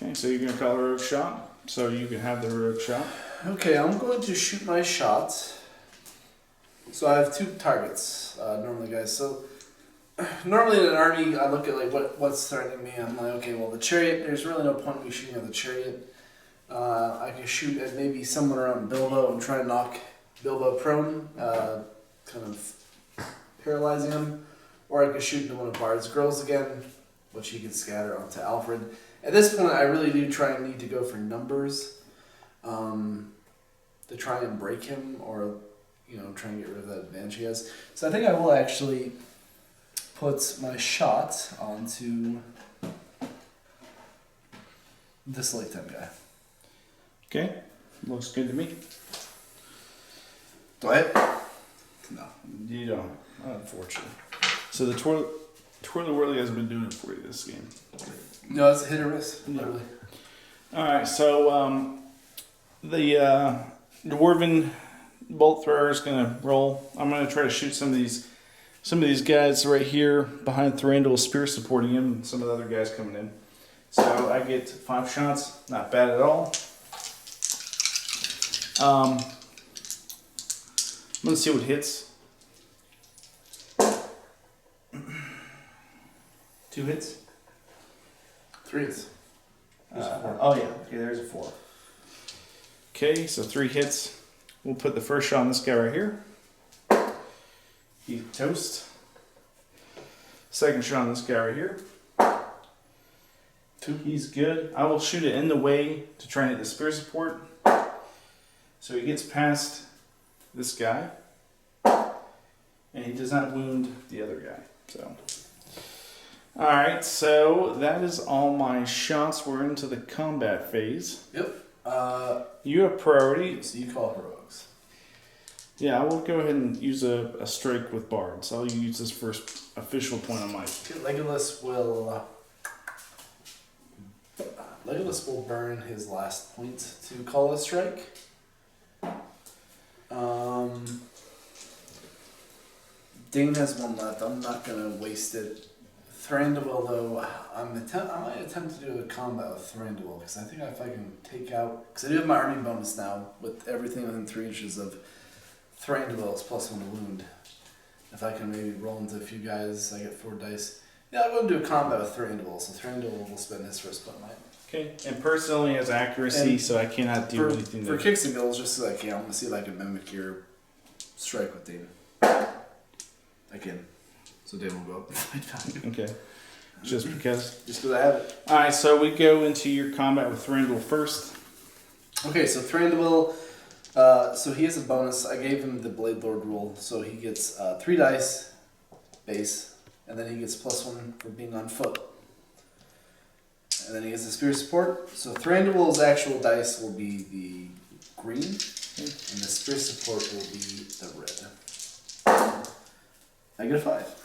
Okay, so you're going to call a rogue shot. So you can have the heroic shot. Okay, I'm going to shoot my shot. So I have 2 targets, normally, guys. So normally in an army, I look at like what's threatening me. I'm like, okay, well the chariot. There's really no point in me shooting at the chariot. I can shoot at maybe someone around Bilbo and try to knock Bilbo prone, kind of paralyzing him, or I could shoot into one of Bard's girls again, which he can scatter onto Alfred. At this point, I really do try and need to go for numbers to try and break him, or try and get rid of that advantage he has. So I think I will actually put my shot onto this late 10 guy. Okay, looks good to me. Do I hit? No. You don't, unfortunately. So the Twirly Whirly has been doing it for you this game. No, it's a hit or miss. Yeah. Literally. Alright, so the Dwarven Bolt Thrower is going to roll. I'm going to try to shoot some of these guys right here behind Thranduil, spear supporting him, and some of the other guys coming in. So I get 5 shots, not bad at all. I'm going to see what hits. 2 hits? 3 hits. Oh yeah, okay, there's a 4. Okay, so 3 hits. We'll put the first shot on this guy right here. He's toast. Second shot on this guy right here. 2. He's good. I will shoot it in the way to try and hit the spear support. So he gets past this guy. And he does not wound the other guy. So. Alright, so that is all my shots. We're into the combat phase. Yep. You have priority. So you call heroics. Yeah, I will go ahead and use a strike with Bard. So I'll use this first official point on my... Legolas will burn his last point to call a strike. Dane has 1 left. I'm not gonna waste it. Thranduil, though, I might attempt to do a combat with Thranduil, because I think if I can take out... Because I do have my army bonus now, with everything within 3 inches of Thranduil is +1 to wound. If I can maybe roll into a few guys, I get 4 dice. Yeah, I'm going to do a combat with Thranduil, so Thranduil will spend his first point might. Okay, and Percy only has accuracy, And so I cannot do anything for there. kicks and goals, just so I can, I'm going to see if I can mimic your strike with Dane. Again. So Dane will go up and fight back. Okay, just because. Just because I have it. Alright, so we go into your combat with Thranduil first. Okay, so Thranduil, so he has a bonus. I gave him the Blade Lord rule, so he gets 3 dice base, and then he gets +1 for being on foot. And then he gets the spear support. So Thranduil's actual dice will be the green, and the spear support will be the red. I get a 5.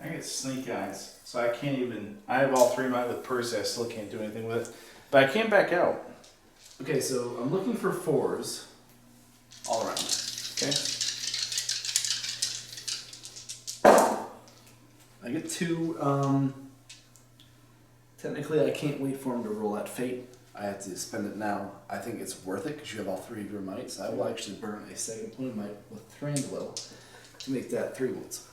I get Snake Eyes, so I can't even... I have all 3 of mine with Percy, I still can't do anything with it. But I can't back out. Okay, so I'm looking for 4s all around. Okay. I get 2. Technically, I can't wait for him to roll at fate. I have to spend it now. I think it's worth it because you have all 3 of your mites. I will actually burn a second point of might with Thranduil to make that 3 wounds.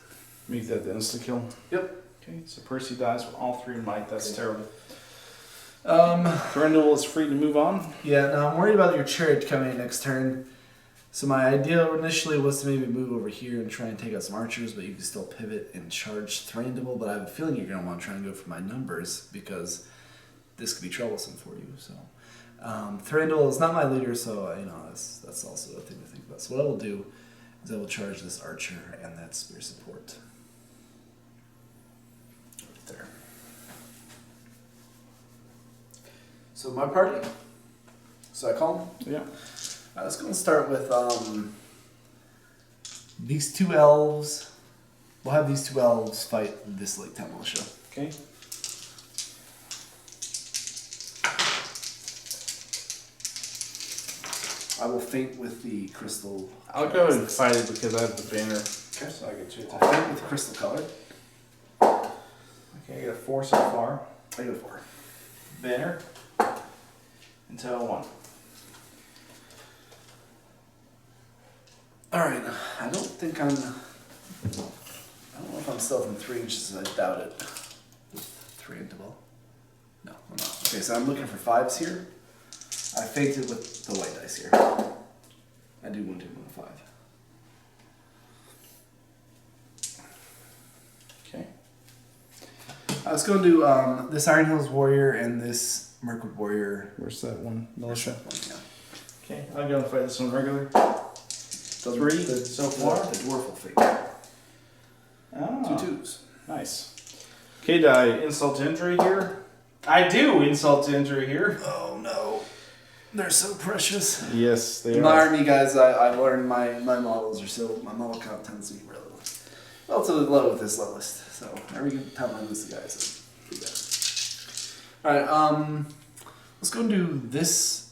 Make that the insta kill. Yep. Okay, so Percy dies with all 3 might. That's terrible. Thranduil is free to move on. Yeah, now I'm worried about your chariot coming in next turn. So my idea initially was to maybe move over here and try and take out some archers, but you can still pivot and charge Thranduil. But I have a feeling you're going to want to try and go for my numbers because this could be troublesome for you. So Thranduil is not my leader, so that's also a thing to think about. So what I will do is I will charge this archer and that spear support. Right there. So my party. So I call them? Yeah. Let's go and start with these 2 elves. We'll have these 2 elves fight this Lake Town Militia. Okay. I will feint with the crystal. I'll go ahead and fight it because I have the banner. Okay. So I get 2 I'll feint with the crystal color. Okay, I got a 4 so far. I go 4. Banner. Until 1. Alright, I don't know if I'm still within 3 inches, I doubt it. With Thranduil. No, I'm not. Okay, so I'm looking for 5s here. I feinted with the white dice here. I do wound him with a 5. Okay. I was going to do this Iron Hills Warrior and this Mirkwood Warrior. Where's that one? Militia. Yeah. Okay, I'll go and fight this one regular. 3 so far. The dwarf will fake. Oh. 2 2s. Nice. Okay, do I insult to injury here? I do insult to injury here. Oh no. They're so precious. Yes, they In are. my army, guys, I learned my models are so, my model count tends to be relatively low with this lowest. So every time I lose the guys, I do that. Alright, let's go and do this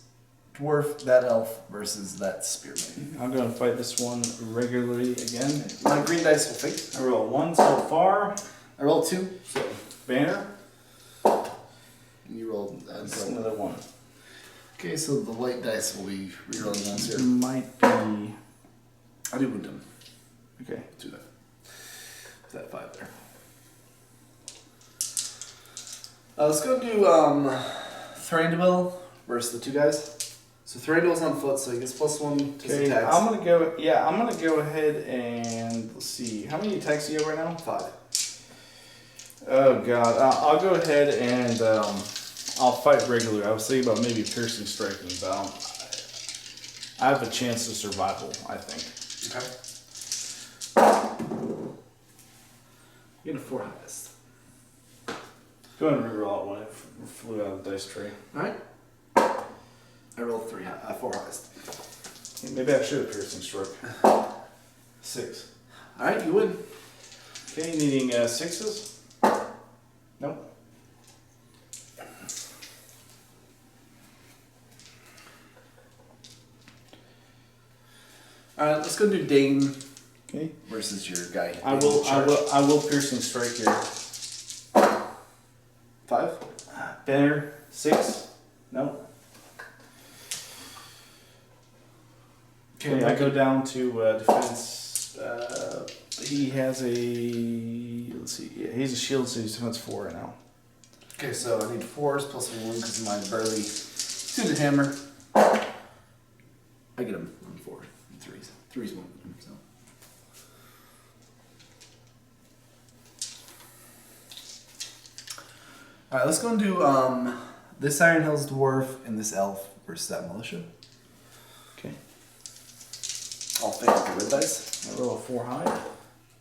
dwarf, that elf, versus that spearman. I'm going to fight this one regularly again. My green dice will fake. I roll 1 so far. I rolled 2. So, banner. And you rolled That's another 1. Okay, so the white dice will be rerolling ones here. Might be. I do wound him. Okay. Do that. That 5 there. Let's go do Thranduil versus the 2 guys. So Thranduil's on foot, so he gets +1 to his Okay, attacks. I'm gonna go. Yeah, I'm gonna go ahead and let's see. How many attacks do you have right now? 5. Oh god, I'll go ahead and I'll fight regular. I was thinking about maybe piercing striking, but I have a chance of survival. I think. Okay. Get a 4 highest. Go ahead and reroll that one. It flew out of the dice tray. All right. I rolled 4 highest. Yeah, maybe I should have piercing strike. 6. All right, you win. Okay, needing 6s. Nope. All right, let's go do Dane Okay. versus your guy. I will piercing strike here. 5. Banner 6. Nope. Okay, I go down to defense. He has a. Let's see. Yeah, he's a shield, so he's defense 4 right now. Okay, so I need 4s plus 1 because of my burly suited hammer. I get him on 4 and 3s. 3s won't get him, so. Alright, let's go and do this Iron Hills Dwarf and this Elf versus that Militia. Okay. I'll fake the red dice. I roll a 4 high.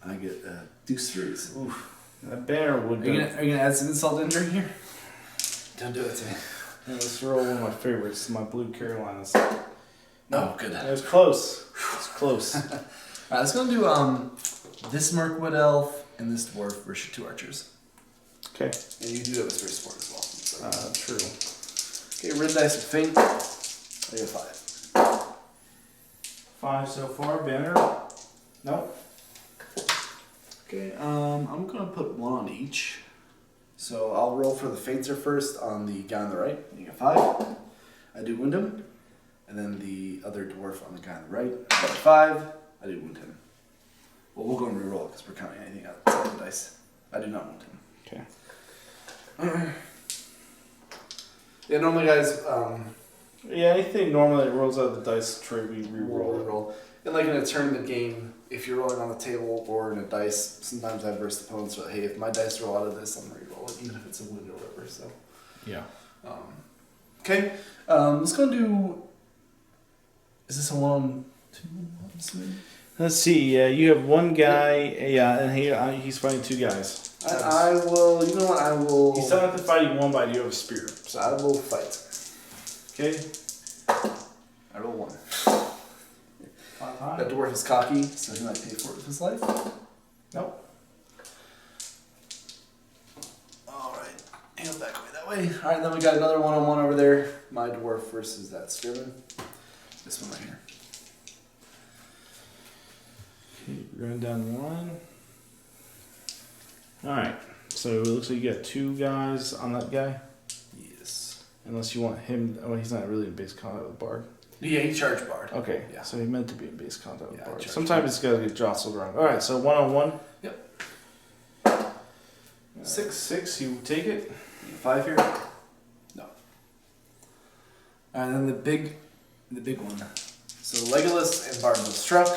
I get deuce 3s. Oof. That banner would. Are you gonna add some insult to injury here? Don't do it to me. Yeah, let's roll one of my favorites, my Blue Carolinas. Oh, good. It was close. It's close. Alright, let's go and do this Mirkwood Elf and this Dwarf versus 2 archers. Okay. And you do have a spirit support as well. So. True. Okay, red dice with feint. I get 5. 5 so far. Banner. Nope. Okay, I'm gonna put 1 on each. So I'll roll for the Fainter first on the guy on the right. You get 5. I do wound him. And then the other dwarf on the guy on the right. I get 5. I do wound him. Well, we'll go and reroll because we're counting anything outside the dice. I do not wound him. Okay. Yeah, normally guys... yeah, anything normally that rolls out of the dice tray, we reroll. And like in a tournament game, if you're rolling on the table or in a dice, sometimes I verse opponents with, hey, if my dice roll out of this, I'm re-rolling, even if it's a wound or whatever. So, yeah. Okay, let's go and do. Is this a 1-on-2? Let's see. Yeah, you have one guy. Yeah, and he's fighting 2 guys. I will. You know what? I will. He's not have to fight one, but you have a spear. So I will fight. Okay. I roll 1. 5 high. That dwarf is cocky, so he might pay for it with his life. Nope. Alright, he'll back away that way. Alright, then we got another 1-on-1 over there. My dwarf versus that spearman. This one right here. Okay, run down 1. Alright, so it looks like you got 2 guys on that guy. Yes. Unless you want him. Oh, he's not really in base combat with Bard. Yeah, he charged Bard. Okay, Yeah. so he meant to be in base combat with Yeah, Bard. charge Sometimes it's got to get jostled around. Alright, so 1-on-1. Yep. 6. You take it. 5 here? No. And then the big one. So Legolas and Bard both struck.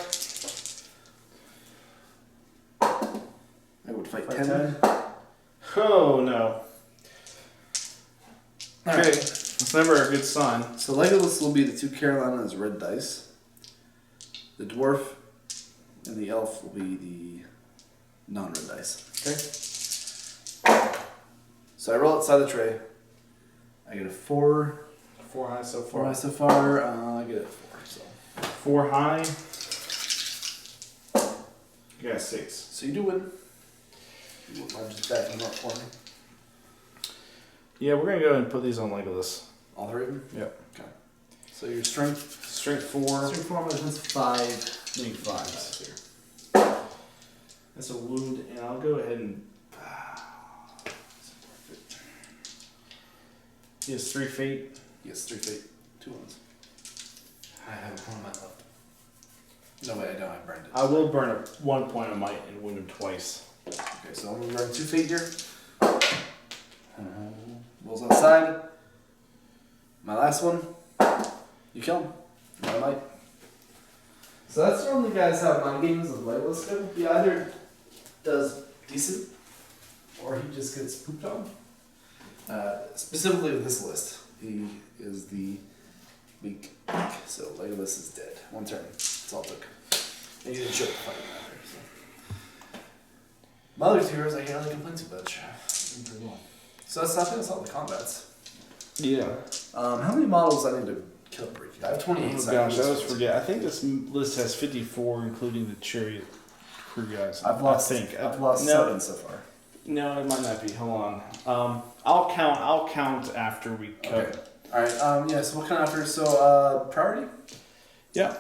I would fight 10. Oh no. All Okay, right. that's never a good sign. So Legolas will be the 2 Carolinas red dice. The dwarf and the elf will be the non-red dice. Okay. So I roll outside the tray. I get a 4. 4 high so 4 high so far. I get a 4. So 4 high. You got 6. So you do win. You wouldn't mind just backing them up for me. Yeah, we're gonna go ahead and put these on Legolas. All 3 of them? Yep. Okay. So your strength. Strength 4. Strength 4 minus 5. Make 5s. That's a wound, and I'll go ahead and. He has 3 fate. Yes, 3 fate. 2 ones. I have a point of might left. No way, I don't. I burned it. I will burn up 1 point of might and wound him twice. Okay, so I'm going to burn 2 fate here. Rolls outside. My last one. You kill him. My might. So that's normally guys have mind games with Legolas go. He either does decent or he just gets pooped on. Specifically with this list, he is the weak. So Legolas is dead. 1 turn. That's all it took. And you didn't show the fighting after. So. My other 2 heroes I can't really complain too much. Doing pretty well. So that's nothing. That's all the combats. Yeah. How many models I need to kill per I have 28. Oh gosh, I always forget. I think this list has 54, including the chariot crew guys. I've lost 7 so far. No, it might not be. Hold on. I'll count after we cut. Okay. All right. Yeah. So what kind of after? So priority. Yeah.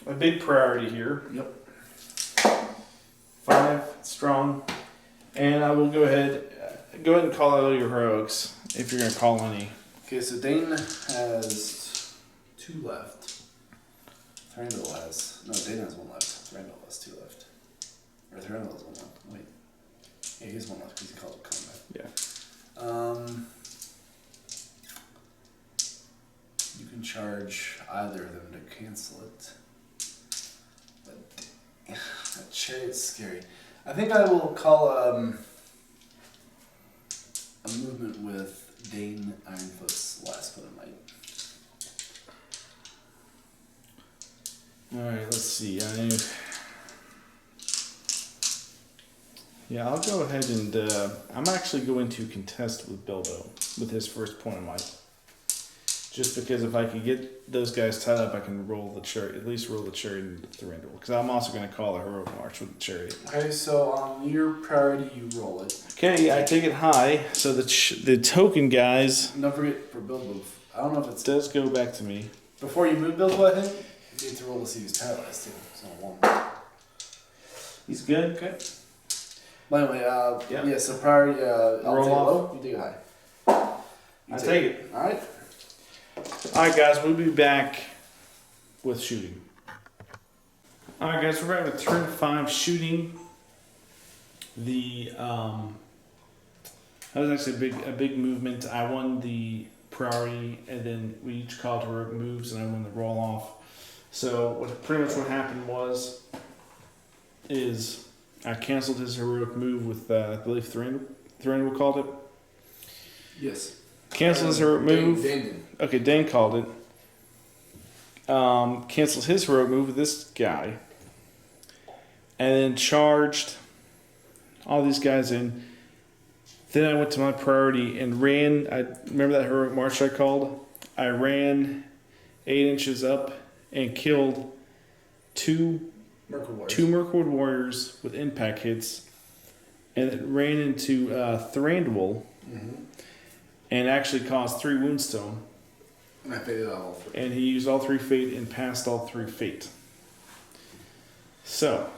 A big priority here. Yep. 5 strong, and I will go ahead and call out all your heroics if you're gonna call any. Okay. So Dane has 2 left. Thranduil has Dane has 1 left. Thranduil has 2 left. Or Thranduil has 1 left. Wait. Yeah, he has 1 left because he called it combat. Yeah. You can charge either of them to cancel it. But that chariot's scary. I think I will call a movement with Dane Ironfoot's last one of might. Alright, let's see. Yeah, I'll go ahead and I'm actually going to contest with Bilbo with his first point of might. Just because if I could get those guys tied up, I can roll the chariot, at least roll the chariot into Thranduil. Because I'm also going to call a heroic march with the chariot. Okay, so on your priority, you roll it. Okay, I take it high. So the token guys And don't forget for Bilbo. I don't know if it's does go back to me. before you move Bilbo. I think you need to roll to see who's paralyzed too. So 1. He's good. Okay. By the way, Yeah. yeah, so priority, I'll Roll take it off. low, you take it high. You I take it. Alright. Alright, guys, we'll be back with shooting. Alright, guys, we're back with turn 5 shooting. That was actually a big movement. I won the priority, and then we each called heroic moves, and I won the roll off. So pretty much what happened is I canceled his heroic move with I believe Thranduil called it. Yes. Canceled his heroic move. Dane. Okay, Dane called it. Canceled his heroic move with this guy, and then charged all these guys in. Then I went to my priority and ran. I remember that heroic march I called. I ran 8 inches up and killed two Mirkwood warriors with impact hits, and it ran into Thranduil, and actually caused 3 woundstone. And I faded out all 3. And he used all 3 fate and passed all 3 fate. So,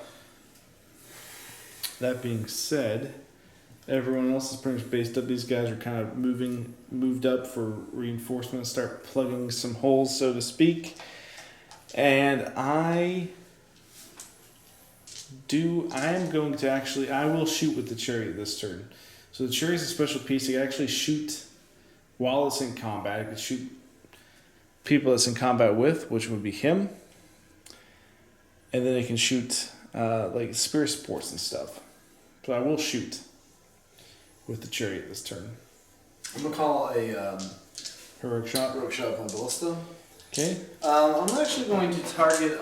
that being said, everyone else is pretty much based up. These guys are kind of moved up for reinforcement, start plugging some holes, so to speak. And I will shoot with the chariot this turn. So the chariot's a special piece. It can actually shoot while it's in combat. It can shoot people it's in combat with, which would be him. And then it can shoot like spear sports and stuff. So I will shoot with the chariot this turn. I'm gonna call a Heroic shot. heroic shot with my ballista. Okay. I'm actually going to target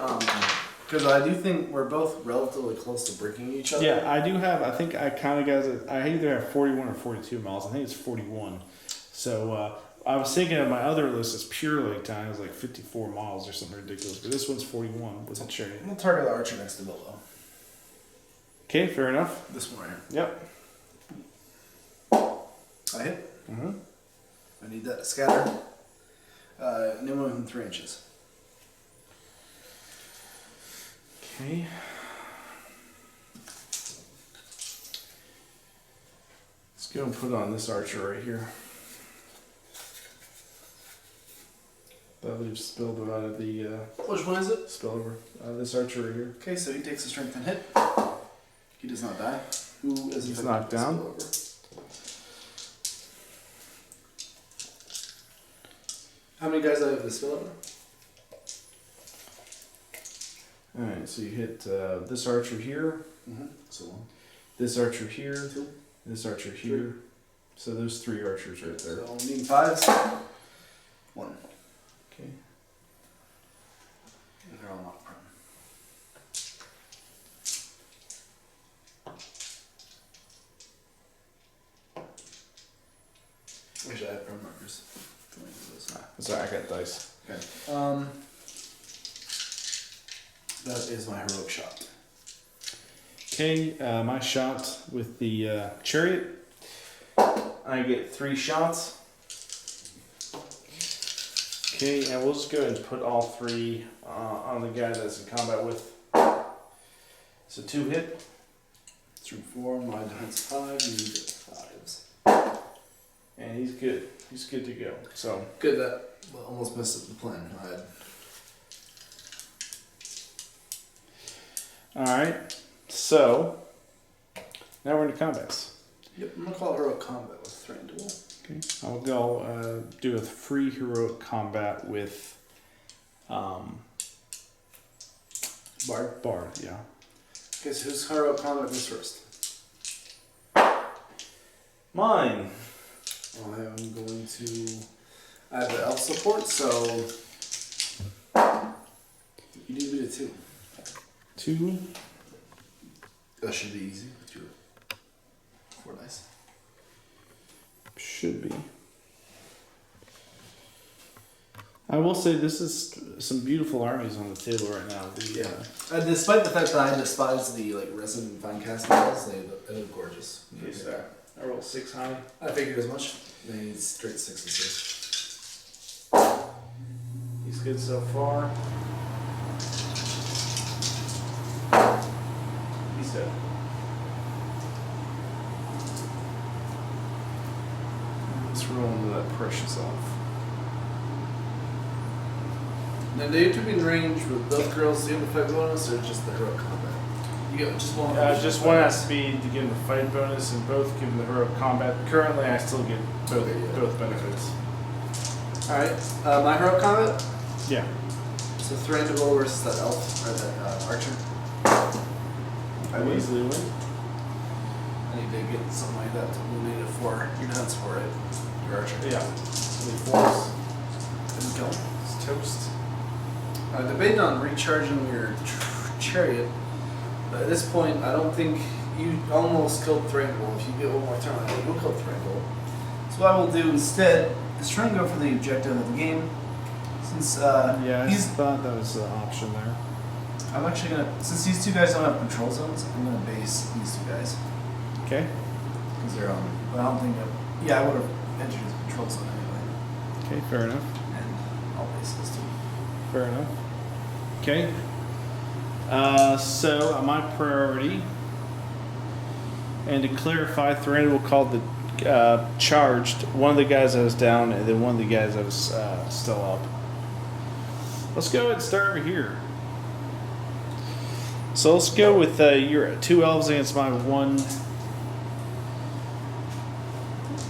because I do think we're both relatively close to breaking each other. Yeah, I do have. I think I counted guys. I either have 41 or 42 miles. I think it's 41. So I was thinking of my other list as pure lake time. It was like 54 miles or something ridiculous. But this one's 41 with a chariot. I'm gonna target the archer next to Bilbo. Okay, fair enough. This one right Yep. here. I hit. Mm-hmm. I need that to scatter. And then within 3 inches. Okay. Let's go and put on this archer right here. That leaves spilled out of the Which one is it? spillover. This archer right here. Okay, so he takes a strength and hit. He does not die. Who is He's knocked down. Spillover? How many guys do I have this spillover? Alright, so you hit this archer here, Mm-hmm. So one. this archer here, 2. this archer here. So those 3 archers right there. So I'm needing 5s. 1. Okay. And they're all not prone. Actually, I have prone markers. Going into this. Sorry, I got dice. Okay. That is my heroic shot. Okay, my shot with the chariot. I get 3 shots. Okay, and we'll just go ahead and put all 3 on the guy that's in combat with. So 2 hit. 3, 4. My defense 5. You get 5s. And he's good. He's good to go. So Good. That almost messed up the plan. I had. alright. So now we're into combats. Yep. I'm gonna call it heroic combat with Thranduil. Okay. I'll go do a free heroic combat with Bard, yeah. Okay, so whose heroic combat goes first? Mine. I am going to. I have the elf support, so you do me a 2. 2. That should be easy with your 4 dice. Should be. I will say this is some beautiful armies on the table right now. Despite the fact that I despise the resin and fine casting spells, they look gorgeous. Okay, so I roll 6 high. I figured as much. They need straight 6 He's good so far. He's dead. Let's roll into that precious elf. Now, do you two be in range with both girls to give the fight bonus, or just the heroic combat? You get just one. Just one has to be to give the fight bonus, and both give the heroic combat. Currently, I still get both benefits. All right. My heroic combat. Yeah. So Thranduil versus that elf or that archer. I would easily win. I need to get something like that to eliminate it for your defense for it. Your archer. Yeah. Force. Didn't kill him. It's toast. Debating on recharging your chariot, but at this point, I don't think you almost killed Thranduil. If you get one more turn, I think you'll kill Thranduil. So what I will do instead is try and go for the objective of the game. Since I thought that was an option there. I'm actually gonna, since these two guys don't have control zones, I'm gonna base these two guys Okay. because they're on. But I don't think. I would have entered his control zone anyway, Okay, fair enough. and I'll base those two. Fair enough. Okay. So my priority, and to clarify, Thranduil called the charged one of the guys that was down, and then one of the guys that was still up. Let's go ahead and start over here. So let's go with your 2 elves against my 1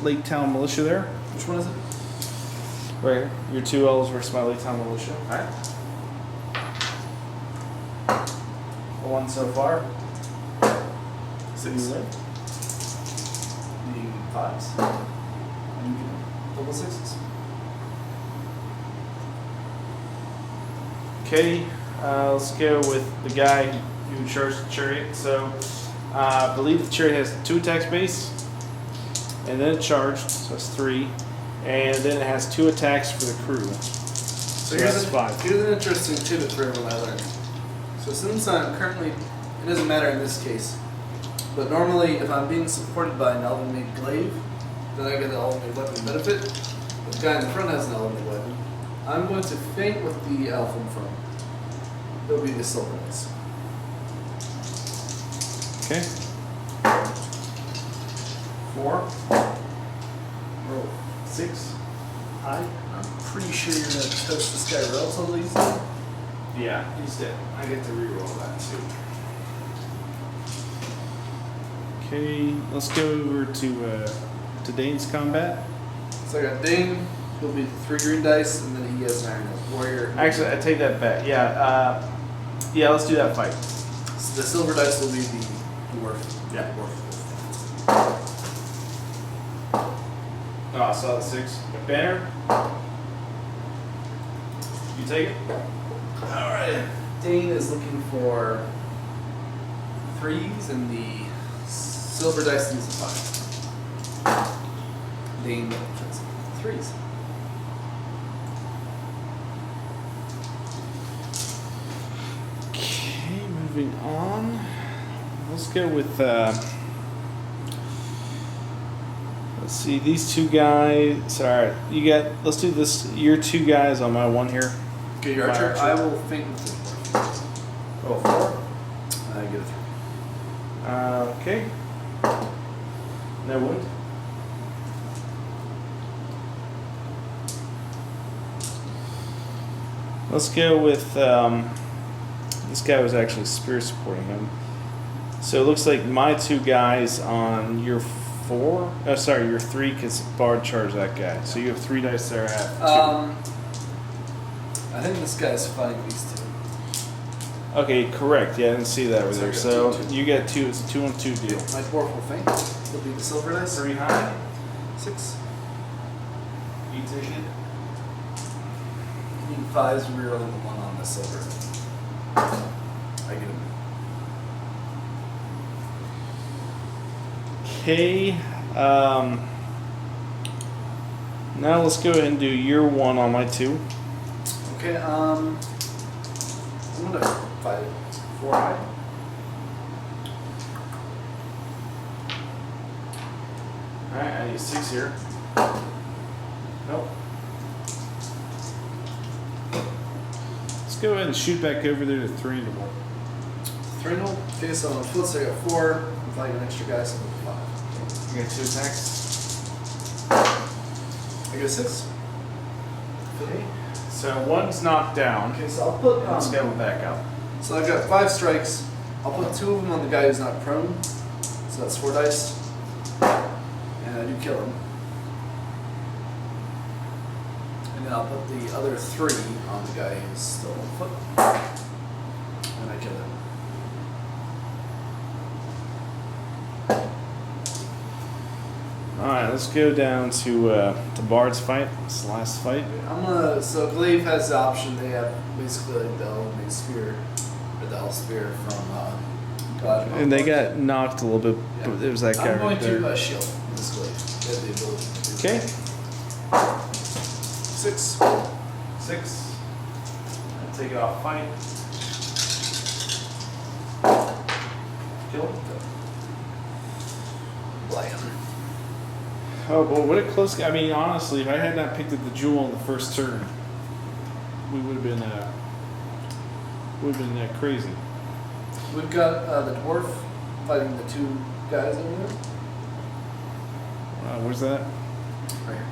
Lake Town militia there. Which one is it? Right here. Your 2 elves versus my Lake Town militia. All right. 1 so far. 6. You win. Needing 5s. And you get double 6s. Okay, let's go with the guy who charged the chariot. So, I believe the chariot has 2 attacks base, and then it charged, so that's 3, and then it has 2 attacks for the crew. So that's 5. Here's an interesting tidbit for everyone I learned. So since I'm currently, it doesn't matter in this case, but normally if I'm being supported by an elven made glaive, then I get the elven made weapon benefit. But the guy in the front has an elven made weapon. I'm going to feint with the elf in front. It'll be the silver dice. Okay. 4. Roll 6. High. I'm pretty sure you're going to touch this guy relatively easily. Yeah, he's dead. I get to reroll that too. Okay, let's go over to Dane's combat. So I got Dane, he'll be 3 green dice, and then he has an Iron Warrior. Actually, I take that back. Yeah, let's do that fight. So the silver dice will be the dwarf. Yeah. Dwarf. Oh, I saw the 6. Banner. You take it? Alright. Dane is looking for 3s, and the silver dice needs a 5. Dane gets 3s. Okay, moving on. Let's go with, let's see, these 2 guys. Alright, let's do this, your 2 guys on my 1 here. Okay, your archer. I will feint with the dwarf. Oh, 4. I get a 3. Okay. No wound. Let's go with, this guy was actually spear supporting him. So it looks like my 2 guys on your 4, your 3, because Bard charged that guy. So you have 3 dice there at 2. I think this guy's fighting these 2. Okay, correct. Yeah, I didn't see that over there. So So you get 2. It's a 2-on-2 deal. My dwarf will feint. It'll be the silver dice. 3 high. 6. You take it. You need 5s, rerolling the 1 on the silver. I get him. Okay. Now let's go ahead and do your 1 on my 2. Okay, I'm gonna fight it. 4 high. Alright, I need 6 here. Nope. Let's go ahead and shoot back over there to Thranduil. 3-0. Okay, so on foot, so I got 4. I'm fighting an extra guy, so I'm 5. You got 2 attacks. I get 6. Okay. So one's knocked down. Okay, so I'll put. Let's go back up. So I've got 5 strikes. I'll put 2 of them on the guy who's not prone. So that's 4 dice. And I do kill him. And then I'll put the other 3 on the guy who's still on foot. And I kill him. Alright, let's go down to Bard's fight. This last fight. So Glaive has the option. They have basically like the Elven Spear, or the Elf Spear from God. And they got knocked a little bit. Yeah. But there was that guy I'm going right there. to shield this Glaive. They have the ability to do Okay. that. 6. 6. I'll take it off fight. Kill him. Blam. Oh boy, what a close game. I mean, honestly, if I had not picked up the jewel in the first turn, we would have been crazy. We've got the dwarf fighting the 2 guys over there. Where's that? Right here.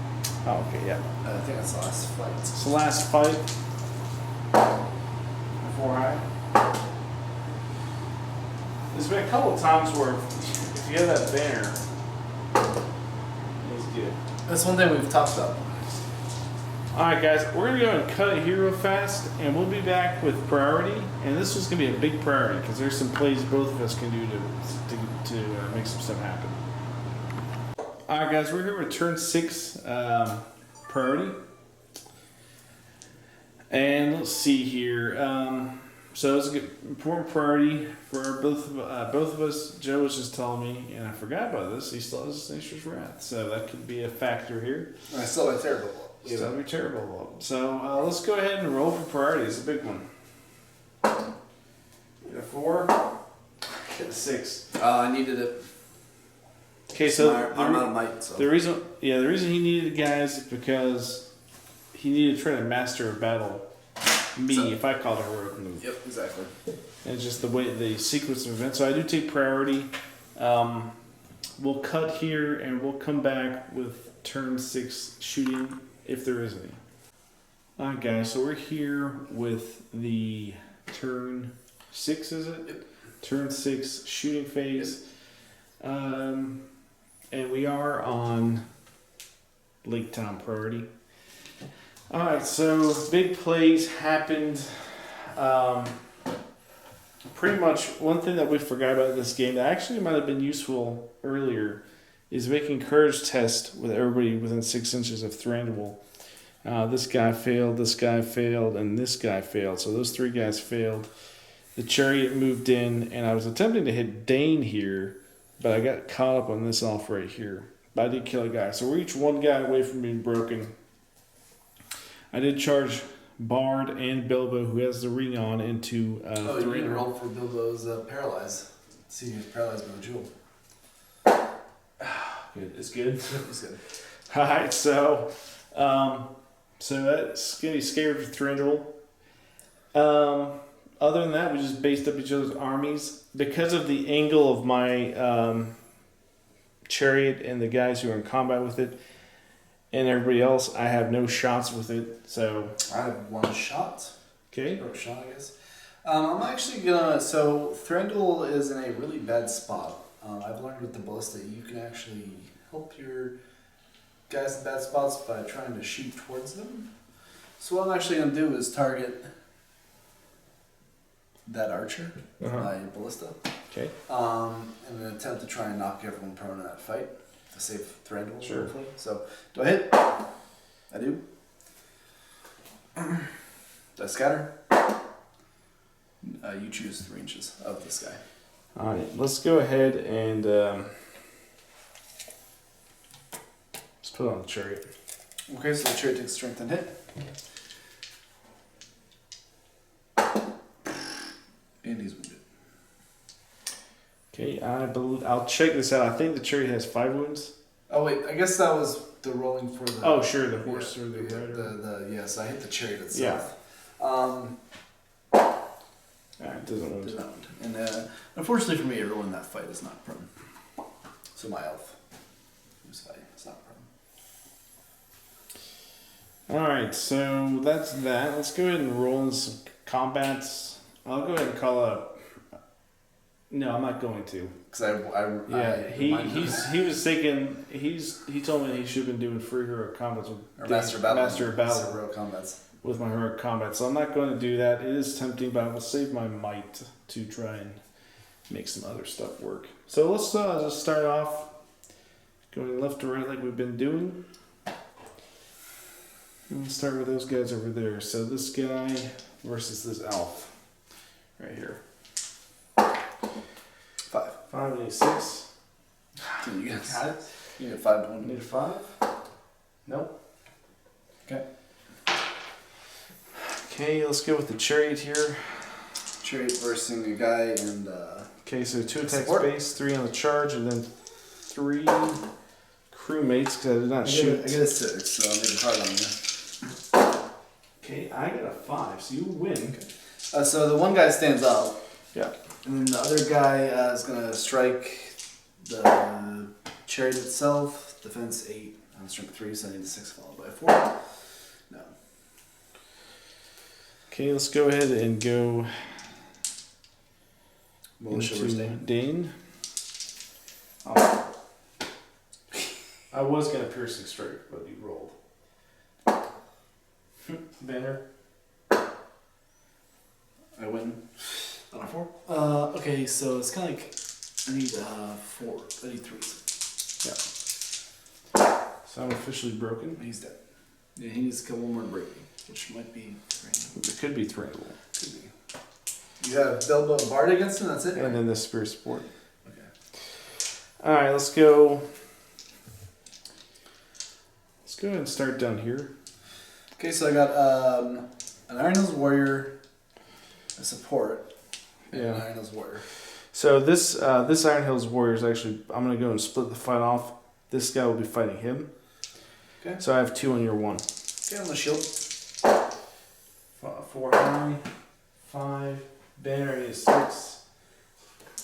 Oh, okay, yeah. I think that's the last fight. It's the last fight. Before there's been a couple of times where if you have that banner, it's good. That's one thing we've talked about. Alright guys, we're going to go and cut it here real fast, and we'll be back with priority. And this was going to be a big priority, because there's some plays both of us can do to make some stuff happen. Alright guys, we're here with turn 6 priority. And let's see here. So it's an important priority for both of us. Joe was just telling me, and I forgot about this, he still has Nature's Wrath. So that could be a factor here. I still have terrible. Still be terrible. So let's go ahead and roll for priority. It's a big one. Get a 4. Get a 6. I needed it. Okay, so I'm not a knight, so. the reason he needed it, guys, is because he needed to try to master a battle. If I called a heroic move. Yep, exactly. And it's just the sequence of events. So I do take priority. We'll cut here and we'll come back with turn 6 shooting if there is any. Alright guys, so we're here with the turn 6, is it? Yep. Turn 6 shooting phase. Yep. And we are on Lake Town priority. Alright, so big plays happened. Pretty much one thing that we forgot about this game that actually might have been useful earlier is making courage test with everybody within 6 inches of Thranduil. This guy failed, and this guy failed. So those 3 guys failed. The chariot moved in, and I was attempting to hit Dane here, but I got caught up on this elf right here. But I did kill a guy. So we're each 1 guy away from being broken. I did charge Bard and Bilbo, who has the ring on, into you need to roll for Bilbo's paralyzed. See if he's paralyzed by the jewel. Good. It's good. It's good. Alright, so that's gonna be scared for Thranduil. Other than that, we just based up each other's armies. Because of the angle of my chariot and the guys who are in combat with it, and everybody else, I have no shots with it. So I have 1 shot. Okay. Or a shot, I guess. I'm actually gonna. So Thranduil is in a really bad spot. I've learned with the ballista you can actually help your guys in bad spots by trying to shoot towards them. So what I'm actually gonna do is target that archer with my ballista. Okay. In an attempt to try and knock everyone prone in that fight to save Thranduil. Sure. Hopefully. So do I hit? I do. Do I scatter? You choose 3 inches of this guy. Alright, let's go ahead and let's put it on the chariot. Okay, so the chariot takes strength and hit. And he's wounded. Okay, I'll check this out. I think the chariot has 5 wounds. Oh wait, I guess that was the rolling for the. Oh sure, the horse or the rider. Yes, I hit the chariot itself. It doesn't wound. Does not wound. And unfortunately for me, everyone in that fight is not prone. So my elf, who's fighting, is not Alright, so that's that. Let's go ahead and roll in some combats. I'll go ahead and call up. No, I'm not going to. Because he was thinking, he told me he should have been doing free hero combats with Master of Battle Hero combats. with my heroic combat. So I'm not going to do that. It is tempting, but I will save my might to try and make some other stuff work. So let's just start off going left to right like we've been doing. And we'll start with those guys over there. So this guy versus this elf right here. 5 and a 6. You got it? You need a 5 to 1. Need a 5? Nope. Okay. Okay, let's go with the chariot here. Chariot versus a guy and Okay, so 2 attacks support. base, 3 on the charge, and then 3 crewmates because I did not shoot. I get a 6, so I'll make it hard on you. Okay, I got a 5, so you win. Okay. So the one guy stands up. Yeah. And then the other guy is going to strike the chariot itself. Defense 8. I'm strength 3, so I need a 6 followed by a 4. No. Okay, let's go ahead and go Militia versus Dane. Dane. Oh. I was going to piercing strike, but you rolled. Banner. I win. On a 4? Okay, so it's kind of like I need 4. I need 3. Yeah. So I'm officially broken. He's dead. Yeah, he needs to kill one more to break me, which might be Thranduil. It could be Thranduil. Could be. You have Bilbo and Bard against him, that's it? And then the Spirit Sport. Okay. Alright, let's go. Let's go ahead and start down here. Okay, so I got an Iron Hills Warrior, a support, and an Iron Hills Warrior. So this Iron Hills Warrior is actually, I'm going to go and split the fight off. This guy will be fighting him. Okay. So I have 2 on your 1. Okay, on the shield. 4 high, 5, banner is 6.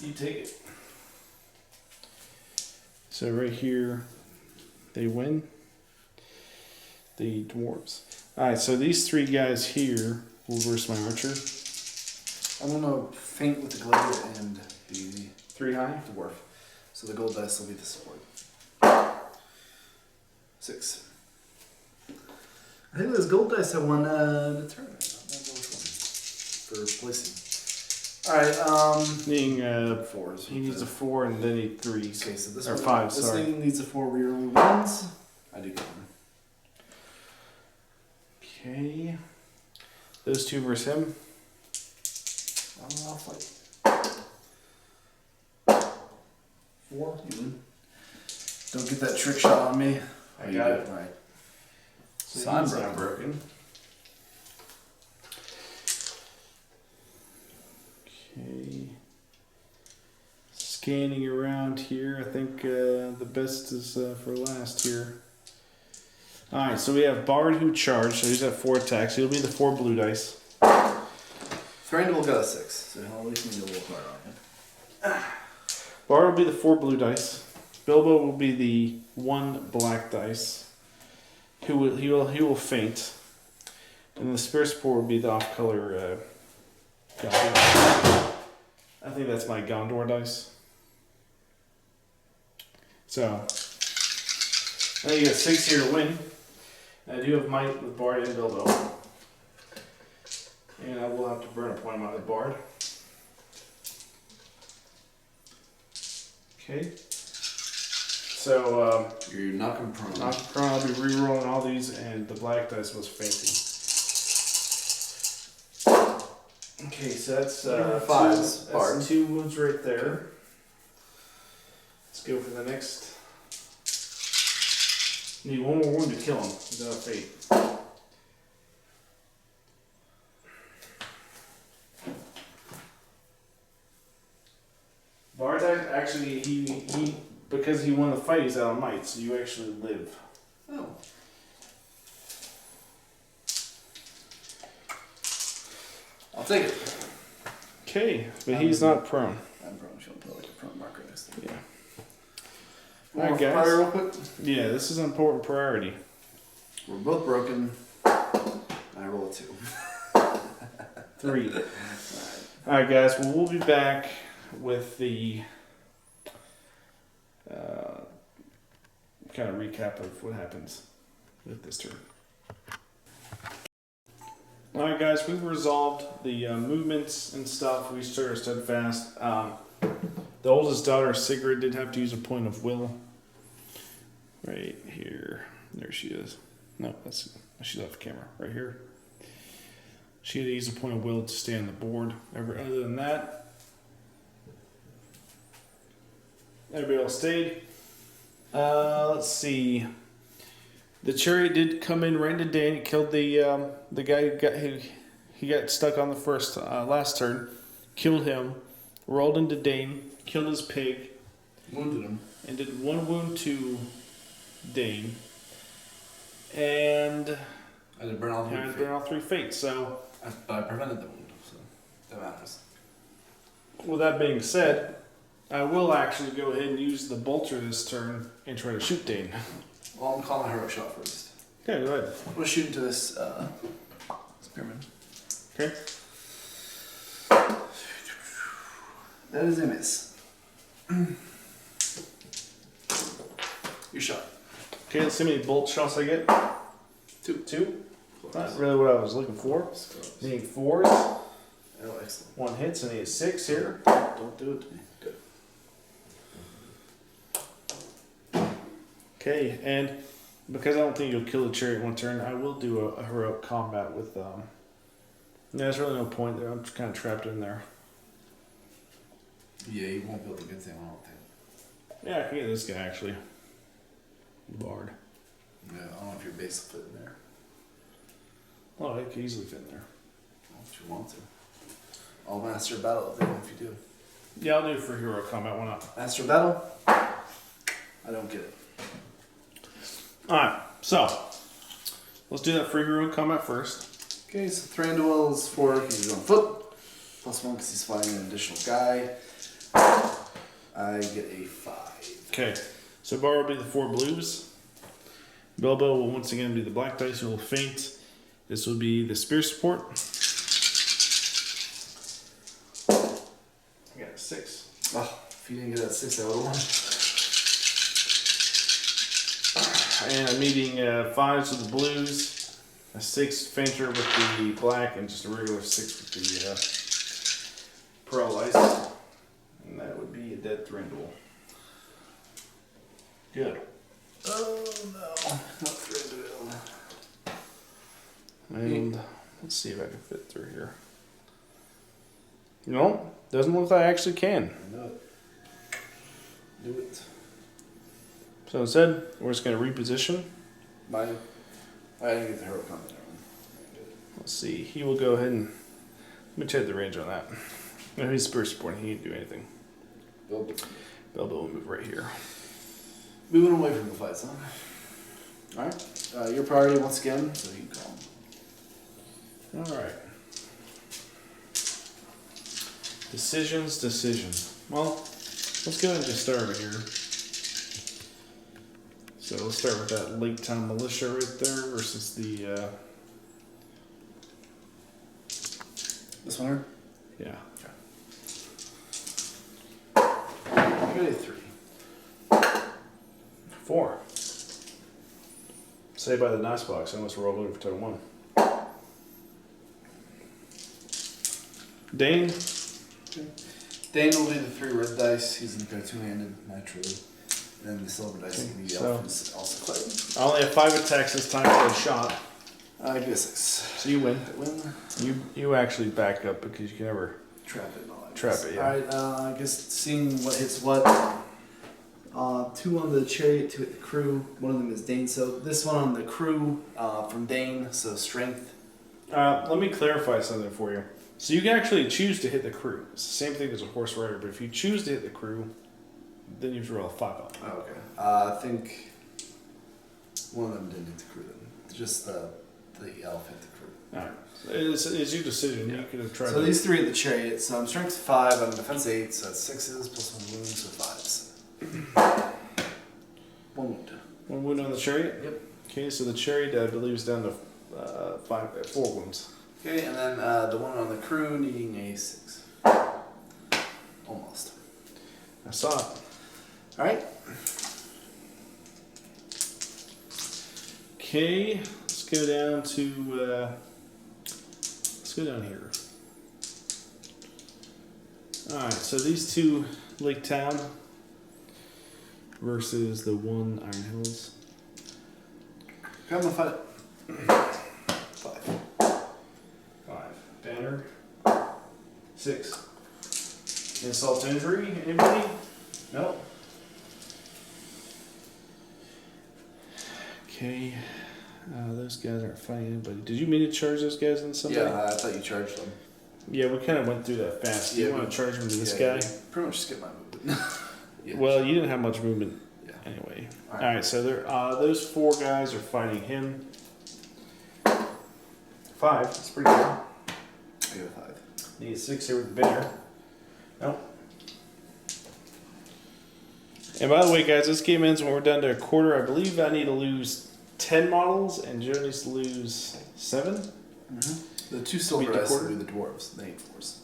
You take it. So right here, they win. The dwarves. Alright, so these 3 guys here will verse my archer. I'm going to feint with the glaive and the 3 high. dwarf. So the gold dice will be the support. 6. I think those gold dice I won the tournament. For placing. Alright, Needing 4s. he needs a 4 and then he 3s. Okay, so this or one, 5, this sorry. thing needs a 4 where you're only ones. I do get one. Okay. Those 2 versus him. I'll fight. 4, you win. Don't get that trick shot on me. I got it. Alright. So I'm broken. Okay. Scanning around here. I think the best is for last here. Alright, so we have Bard who charged, so he's at 4 attacks. He'll be the 4 blue dice. Thranduil got a 6, so he'll at least need a little hard on him. Bard will be the 4 blue dice. Bilbo will be the 1 black dice. He will faint. And the Spirit Sport will be the off color Gondor. I think that's my Gondor dice. So I think you got 6 here to win. I do have might with Bard and Bilbo. And I will have to burn a point on the Bard. Okay. So, You're knocking prone. I'll be re-rolling all these, and the black dice was fainting. Okay, so that's 5s. that's 2 wounds right there. Let's go for the next. Need 1 more wound to kill him without fate. Bard actually he because he won the fight, he's out of might, so you actually live. Oh. I'll take it. Okay, but he's not prone. I'm prone. She'll put like a prone marker next to it. Yeah. Alright, guys. Fire real quick. Yeah, this is an important priority. We're both broken. I roll a 2. 3. Alright, guys, well, we'll be back with the kind of recap of what happens with this turn. Alright, guys, we've resolved the movements and stuff. We started steadfast. The oldest daughter, Sigrid, did have to use a point of will. Right here. There she is. No, she left the camera. Right here. She had to use a point of will to stay on the board. Other than that, everybody else stayed. Let's see. The chariot did come in right into Dane. It killed the guy who got stuck on the last turn. Killed him. Rolled into Dane. Killed his pig. Wounded him. And did 1 wound to Dane. And I did burn all 3 fates. So, but I prevented the wound, so that matters. with that being said, I will actually go ahead and use the bolter this turn and try to shoot Dane. Well, I'm calling a hero shot first. Okay, go ahead. I'm gonna shoot into this spearman. Okay. That is a miss. Your shot. Okay, let's see how many bolt shots I get. 2. Not really what I was looking for. Need 4s. Oh, excellent. 1 hits. I need 6 here. Don't do it to me. Good. Okay, and because I don't think you'll kill the chariot 1 turn, I will do a heroic combat with there's really no point there. I'm just kind of trapped in there. Yeah, you won't be able to get to him, I don't think. Yeah, I can get this guy actually. Bard. Yeah, I don't know if your base will fit in there. Oh, it could easily fit in there. Well, if you want to. I'll master a battle if you do. Yeah, I'll do it for heroic combat. Why not? Master a battle? I don't get it. Alright, so let's do that for heroic combat first. Okay, so Thranduil is 4 because he's on foot. +1 because he's fighting an additional guy. I get a 5. Okay, so Bar will be the 4 blues. Bilbo will once again be the black dice. He will faint. This will be the spear support. I got a 6. Oh, if you didn't get that 6, I would have won. And I'm needing 5s with the blues, a 6 fainter with the black, and just a regular 6 with the paralyzed. And that would be a dead Thranduil. Good. Oh no, not Thranduil. And let's see if I can fit through here. No, doesn't look like I actually can. I know it. Do it. So instead, we're just going to reposition. Mine. I didn't get the hero combat. Let's see. He will go ahead and let me check the range on that. No, he's spear supporting. He can't do anything. Bilbo will move right here. Moving away from the fight zone. Alright. Your priority once again, so you can call him. Alright. Decisions. Well, let's go ahead and just start over here. So let's start with that late time militia right there versus the This one here? yeah. I got a 3. 4. Saved by the dice box. I almost rolled over for total 1. Dane. Dane will be the 3 red dice. He's going to go 2-handed naturally. And then the silver dice will be the elf is also clicking. I only have 5 attacks this time for a shot. I get a 6. So you win. I win. You actually back up because you can never Trap it and all that. trap it. Yeah. Alright, I guess seeing what hits what. 2 on the chariot, 2 hit the crew. One of them is Dane. So this one on the crew from Dane, so strength. Let me clarify something for you. So you can actually choose to hit the crew. It's the same thing as a horse rider, but if you choose to hit the crew, then you have to roll a 5 on it. Oh, okay. I think one of them didn't hit the crew then. Just the elf hit the crew. Alright. It's your decision. Yeah. You could have tried So these 3 hit the chariot. So I'm strength 5, I'm defense 8, so that's 6s plus 1 wound, so 5s. 1 wound. 1 wound on the chariot? Yep. Okay, so the chariot, I believe, is down to 4 wounds. Okay, and then the one on the crew needing a 6. Almost. I saw it. All right. Okay, let's go down to. Let's go down here. All right, so these 2 Lake Town versus the 1 Iron Hills. Come on, fight. 5. 5. Banner. 6. Insult to injury. Anybody? Nope. Okay. Those guys aren't fighting anybody. Did you mean to charge those guys on somebody? Yeah, I thought you charged them. Yeah, we kind of went through that fast. Do you want to charge him to this guy? Pretty much skip my movement. Yeah. Well, you didn't have much movement Yeah. anyway. All All right, so those 4 guys are fighting him. 5. That's pretty good. I go 5. Need a 6 here with the banner. Nope. And by the way, guys, this game ends when we're down to a quarter. I believe I need to lose 10 models, and Joe needs to lose 7. Mm-hmm. The 2 silver the has to quarter? be the dwarves. They ain't 4s.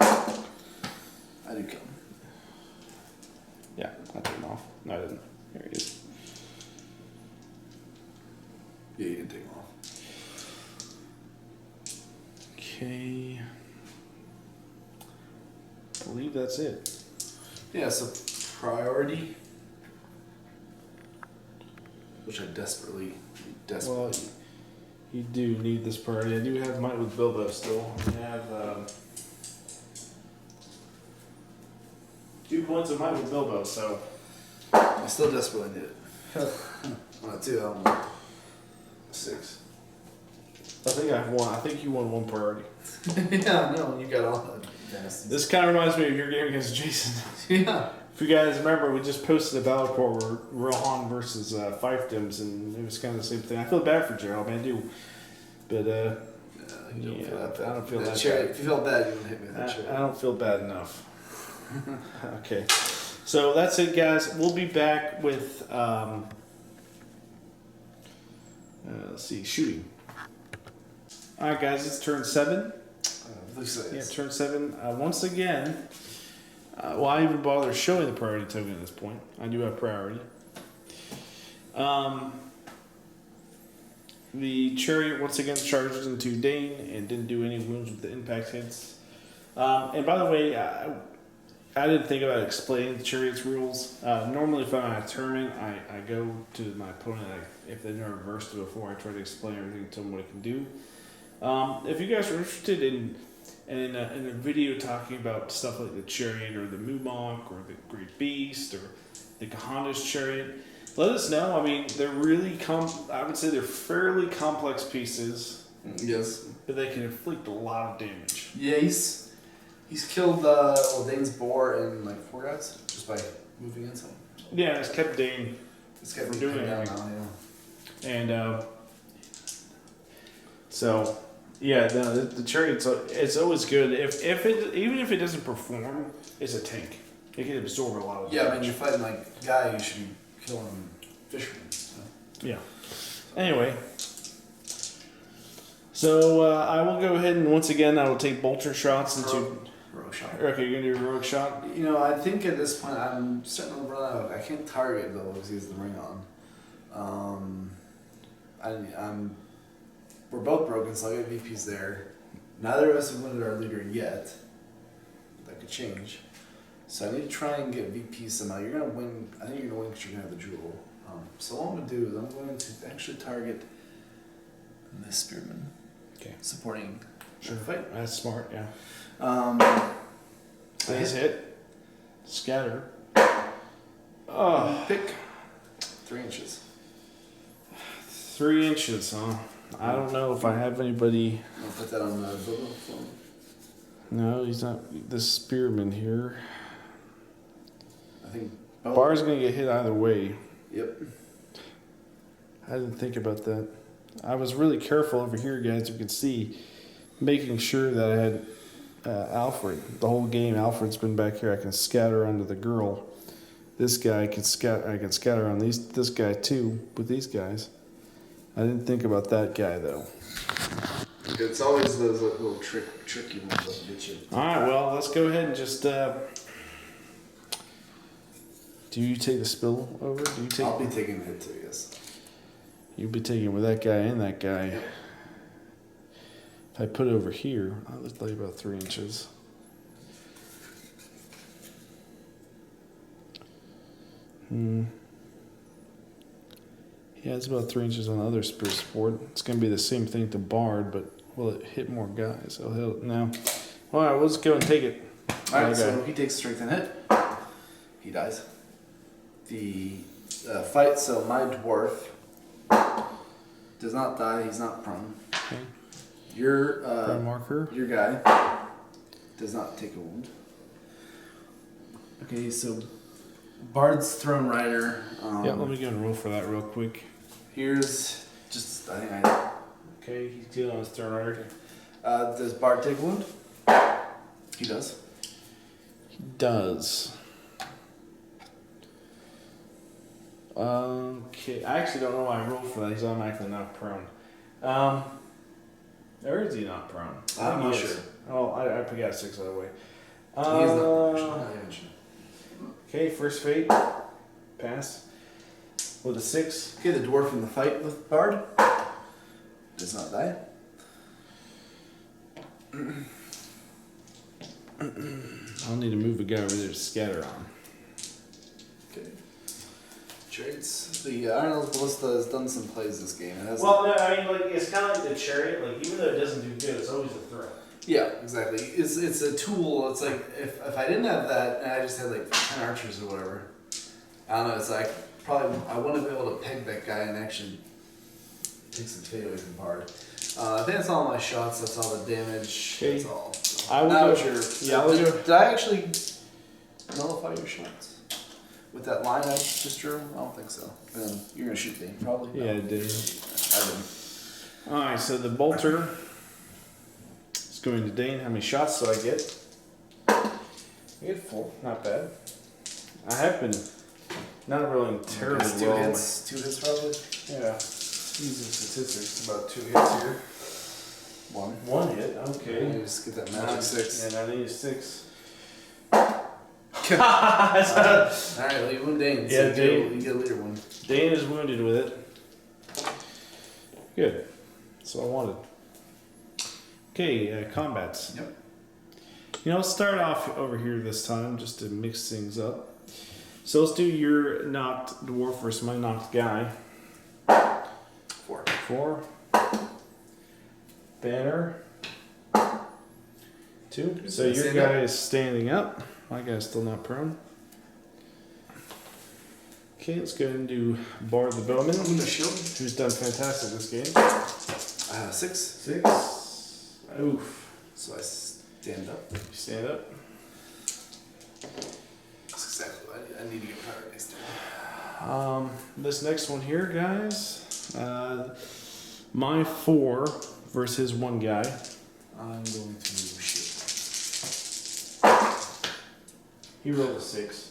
I do kill them. Yeah, I took him off. No, I didn't. There he is. Yeah, you didn't take them off. Okay. I believe that's it. Yeah, so priority, which I desperately. Well, you do need this priority. I do have Might with Bilbo still. I have 2 points of Might with Bilbo, so. I still desperately need it. Well, 2, I don't know. 6. I think I have 1. I think you won 1 priority. Yeah, no, you got all the dynasties. This kind of reminds me of your game against Jason. Yeah. If you guys remember, we just posted a battle report where Rohan versus Fiefdoms, and it was kind of the same thing. I feel bad for Gerald, man, I do. But, You don't feel that bad. I don't feel that chair, bad. If you felt bad, you wouldn't hit me with that I chair. don't feel bad enough. Okay. So that's it, guys. We'll be back with, let's see, shooting. All right, guys, it's turn 7. Yeah, turn 7. Once again, why even bother showing the priority token at this point? I do have priority. The chariot once again charges into Dane and didn't do any wounds with the impact hits. And by the way, I didn't think about explaining the chariot's rules. Normally, if I'm at a tournament, I go to my opponent. If they've never versed it before, I try to explain everything to them what it can do. If you guys are interested in a video talking about stuff like the chariot or the Moomonk or the Great Beast or the Kahanda's chariot, let us know. I mean, they're really I would say they're fairly complex pieces. Yes. But they can inflict a lot of damage. Yeah, he's killed Dane's boar and like 4 guys just by moving into him. Yeah, it's kept Dane It's kept from him doing down anything. now, yeah. And so yeah, the chariot's it's always good even if it doesn't perform, it's a tank. It can absorb a lot of Yeah, I damage. mean, you're fighting like a guy, you should be killing fishermen. So. Yeah. Anyway, so I will go ahead and once again I will take bolter shots into. Rogue shot. Okay, you're gonna do a rogue shot. You know, I think at this point I'm starting to run out. I can't target though because he has the ring on. We're both broken, so I get VPs there. Neither of us have wounded our leader yet. That could change. So I need to try and get VPs somehow. You're gonna win. I think you're gonna win because you're gonna have the jewel. So what I'm gonna do is I'm going to actually target this spearman. Okay. Supporting. Sure. the fight. That's smart. Yeah. Nice hit. Scatter. Oh. Pick 3 inches. 3 inches, huh? I don't know if I have anybody. I'll put that on the Bilbo phone. No, he's not. The spearman here. I think. Bar's gonna get hit either way. Yep. I didn't think about that. I was really careful over here, guys. You can see, making sure that I had Alfred. The whole game, Alfred's been back here. I can scatter onto the girl. This guy can scatter. I can scatter on this guy too with these guys. I didn't think about that guy though. It's always those little tricky ones that get you. Alright, well, let's go ahead and just, do you take the spill over? Do you take? I'll be taking the hit too, yes. You'll be taking with that guy and that guy. Yep. If I put it over here, I'll just lay about 3 inches. Yeah, it's about 3 inches on the other spear support. It's going to be the same thing to Bard, but will it hit more guys? It'll hit no. Alright, we'll just go and take it. Alright, so he takes strength and hit. He dies. The fight, so my dwarf does not die, he's not prone. Okay. Your Prone marker. your guy does not take a wound. Okay, so Bard's Throne Rider. Yeah, let me go and roll for that real quick. Here's just Okay, he's dealing on his turn rider. does Bard take a wound? He does. He does. Okay, I actually don't know why I rolled for that. He's automatically not prone. Or is he not prone? I'm not He is. sure. Oh, I forgot 6 out of the way. He is not prone. Okay, first fate. Pass. With a 6. Okay, the dwarf in the fight with Bard does not die. I'll need to move a guy over there to scatter on. Okay. Traits. The Iron Ballista has done some plays this game. It has Well, no, I mean, like, it's kind of like the chariot. Like, even though it doesn't do good, it's always a threat. yeah, exactly. It's a tool. It's like if I didn't have that and I just had like 10 archers or whatever, I don't know. It's like I wouldn't be able to peg that guy and actually take some fate away from Bard. I think that's all my shots. That's all the damage. Okay. That's all. So I will now go- it's your. yeah, I will go- Did I actually nullify your shots with that line I just drew? I don't think so. Then you're gonna shoot Dane probably. Yeah, I did. I didn't. Alright, so the bolter is going to Dane. How many shots do I get? I get 4. Not bad. I have been not rolling terribly Two well. hits. 2 hits probably. Yeah. Using statistics, about 2 hits here. 1. 1 hit, You okay. just get that magic 6. And I need a 6. Alright, well, you win Dane. Yeah, so Dane. You get a leader one. Dane is wounded with it. Good. That's what I wanted. Okay, combats. Yep. You know, let's start off over here this time just to mix things up. So let's do your knocked dwarf versus my knocked guy. 4. 4. Banner. 2. So your Stand guy up. is standing up. My guy's still not prone. Okay, let's go ahead and do Bard the Bowman, I'm gonna shield. who's done fantastic this game. 6. 6. Oof. So I stand up. You stand up. That's exactly what I need to get power next time. This next one here, guys. My 4 versus his 1 guy. I'm going to shield. He rolled a 6.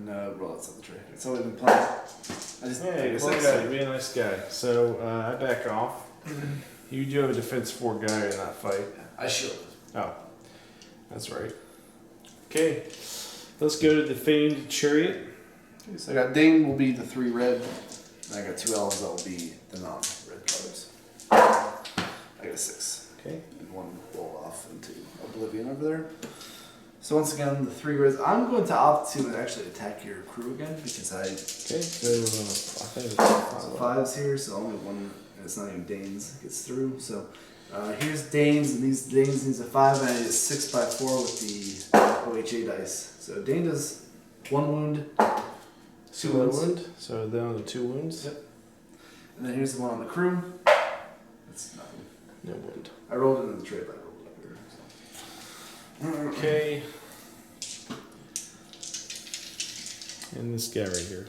No, roll that's not the tray. That's how we've been playing. I just Hey, take a poor 6. guy, be a nice guy. So I back off. You do have a defense 4 guy in that fight. I shield. Oh, that's right. Okay, let's go to the famed chariot. Okay, so I got Dane will be the 3 red. And I got 2 elves that will be the non-red colors. I got a 6. Okay. And 1 roll off into Oblivion over there. So once again, the 3 reds. I'm going to opt to actually attack your crew again because I. Okay, so I think it's So 5's here, so only 1, and it's not even Dane's, gets through. So here's Dane's, and these Dane's needs a 5, and I need a 6x4 with the OHA dice. So Dane does 1 wound, 2 wounds. wound. So down to 2 wounds. Yep. And then here's the one on the crew. That's nothing. No wound. I rolled it in the trade, but I rolled it up here. So. Okay. And this guy right here.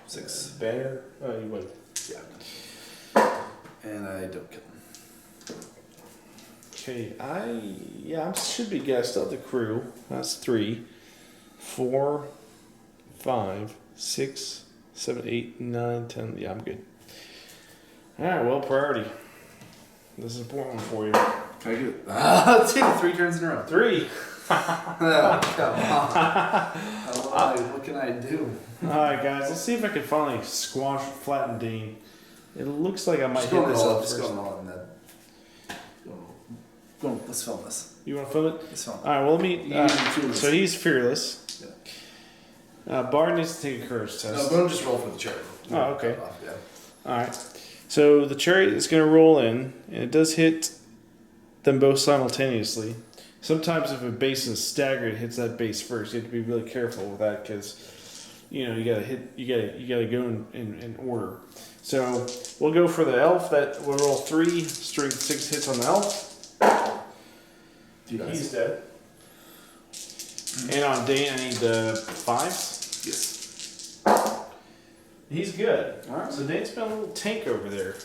6. Banner. Oh, you win. Yeah. And I don't kill him. Okay, I should be good. I still have the crew. That's 3, 4, 5, 6, 7, 8, 9, 10. Yeah, I'm good. Alright, well, priority. This is an important one for you. Can I get it? Let's take it 3 turns in a row. 3. Oh, come on. What can I do? Alright, guys, let's see if I can finally squash, flatten Dane. It looks like I might Just hit go this roll up up. Just first. go roll in that. Go. Let's film this. You want to film it? Let's film it. Alright, well, let me. So he's fearless. Yeah. Bard needs to take a courage test. No, don't just roll for the chariot. Oh, okay. Yeah. Alright. So the chariot is going to roll in, and it does hit them both simultaneously. Sometimes if a base is staggered, it hits that base first. You have to be really careful with that because, you gotta go in order. So we'll go for the elf. That will roll 3 strength 6 hits on the elf. He's dead. And on Dane, I need the 5s. Yes. He's good. All right. So Dane's been a little tank over there.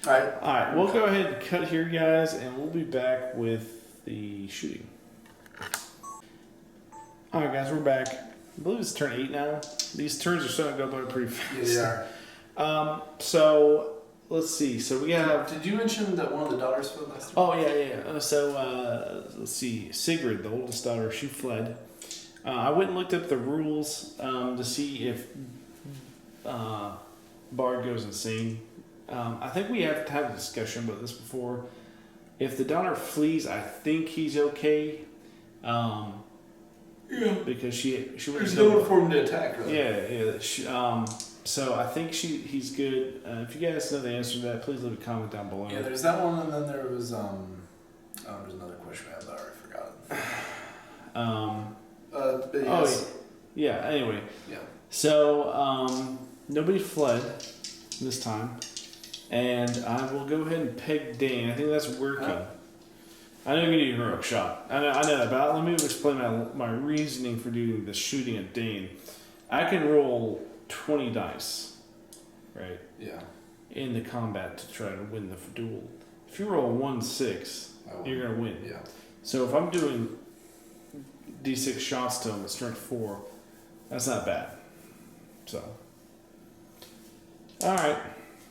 All right. All right, we'll go ahead and cut here, guys, and we'll be back with the shooting. All right, guys, we're back. I believe it's turn 8 now. These turns are starting to go by pretty fast. Yeah, they are. So let's see. So we have. Did you mention that one of the daughters fled last week? Oh yeah. So let's see. Sigrid, the oldest daughter, she fled. I went and looked up the rules to see if Bard goes insane. I think we have to have a discussion about this before. If the daughter flees, I think he's okay. Yeah. Because she There's no one for him to attack, really. Yeah. So I think he's good. If you guys know the answer to that, please leave a comment down below. Yeah, there's that one, and then there was there's another question I have that I already forgot. But yes. Yeah. Anyway. Yeah. So nobody fled this time, and I will go ahead and peg Dane. I think that's working. I know you're gonna do a heroic shot. I know that, but let me explain my reasoning for doing the shooting at Dane. I can roll 20 dice, right? Yeah. In the combat to try to win the duel. If you roll 1-6, you're gonna win. Yeah. So if I'm doing D6 shots to him at strength 4, that's not bad. So, all right.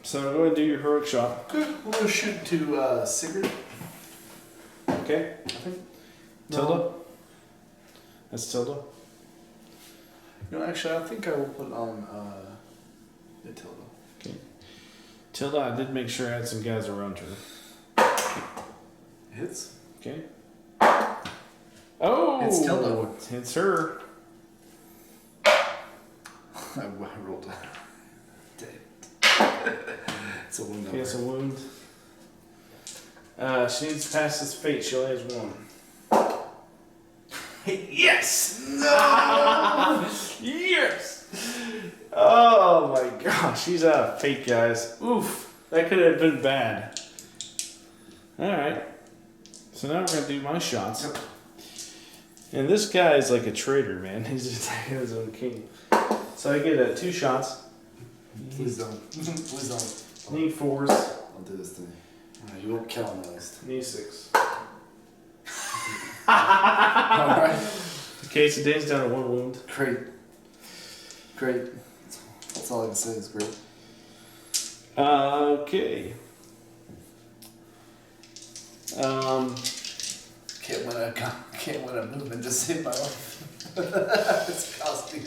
So go ahead and do your heroic shot. Good. We're gonna shoot to Sigurd. Okay. Tilda. That's Tilda. No, actually, I think I will put on Tilda. Okay. Tilda, I did make sure I had some guys around her. Hits. Okay. Oh! It's Tilda. Hits her. I rolled it. It's a wound. Okay, it's a wound. She needs to pass this fate. She only has 1. Yes! No! Yes! Oh my gosh, she's out of fate, guys. Oof, that could have been bad. Alright. So now we're going to do my shots. Yep. And this guy is like a traitor, man. He's just attacking his own king. So I get 2 shots. Please don't. Please don't. Need 4s. Don't do this to me. You won't kill him at least. Need 6. Alright. Okay, so Dane's down to 1 wound. Great. Great. That's all I can say is great. Okay. Can't win a movement to save my life. It's costing.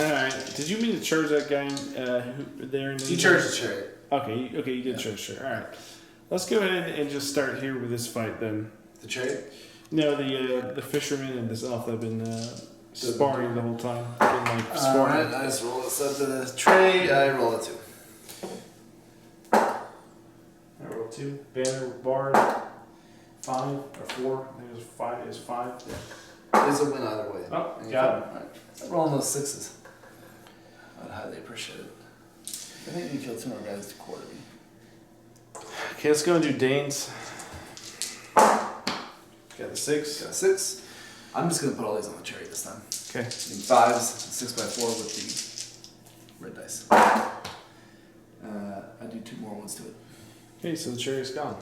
Alright. Did you mean to charge that guy who there? You charged the chariot. Okay, you did charge sure. Alright. Let's go ahead and just start here with this fight then. The chariot? No, the fisherman and this elf have been sparring the whole time. Been like sparring. Alright, I just roll this up to the tray. I roll a 2. I roll 2. Banner, bard, 5 or 4. I think it was 5. It was 5. Yeah. There's a win either way. Oh, got it. Alright. I'm rolling those 6s. I'd highly appreciate it. I think you killed 2 more guys to quarter me. Okay, let's go and do Dane's. Got the 6. Got a 6. I'm just going to put all these on the chariot this time. Okay. In 5s, 6x4 with the red dice. I do 2 more ones to it. Okay, so the chariot's gone.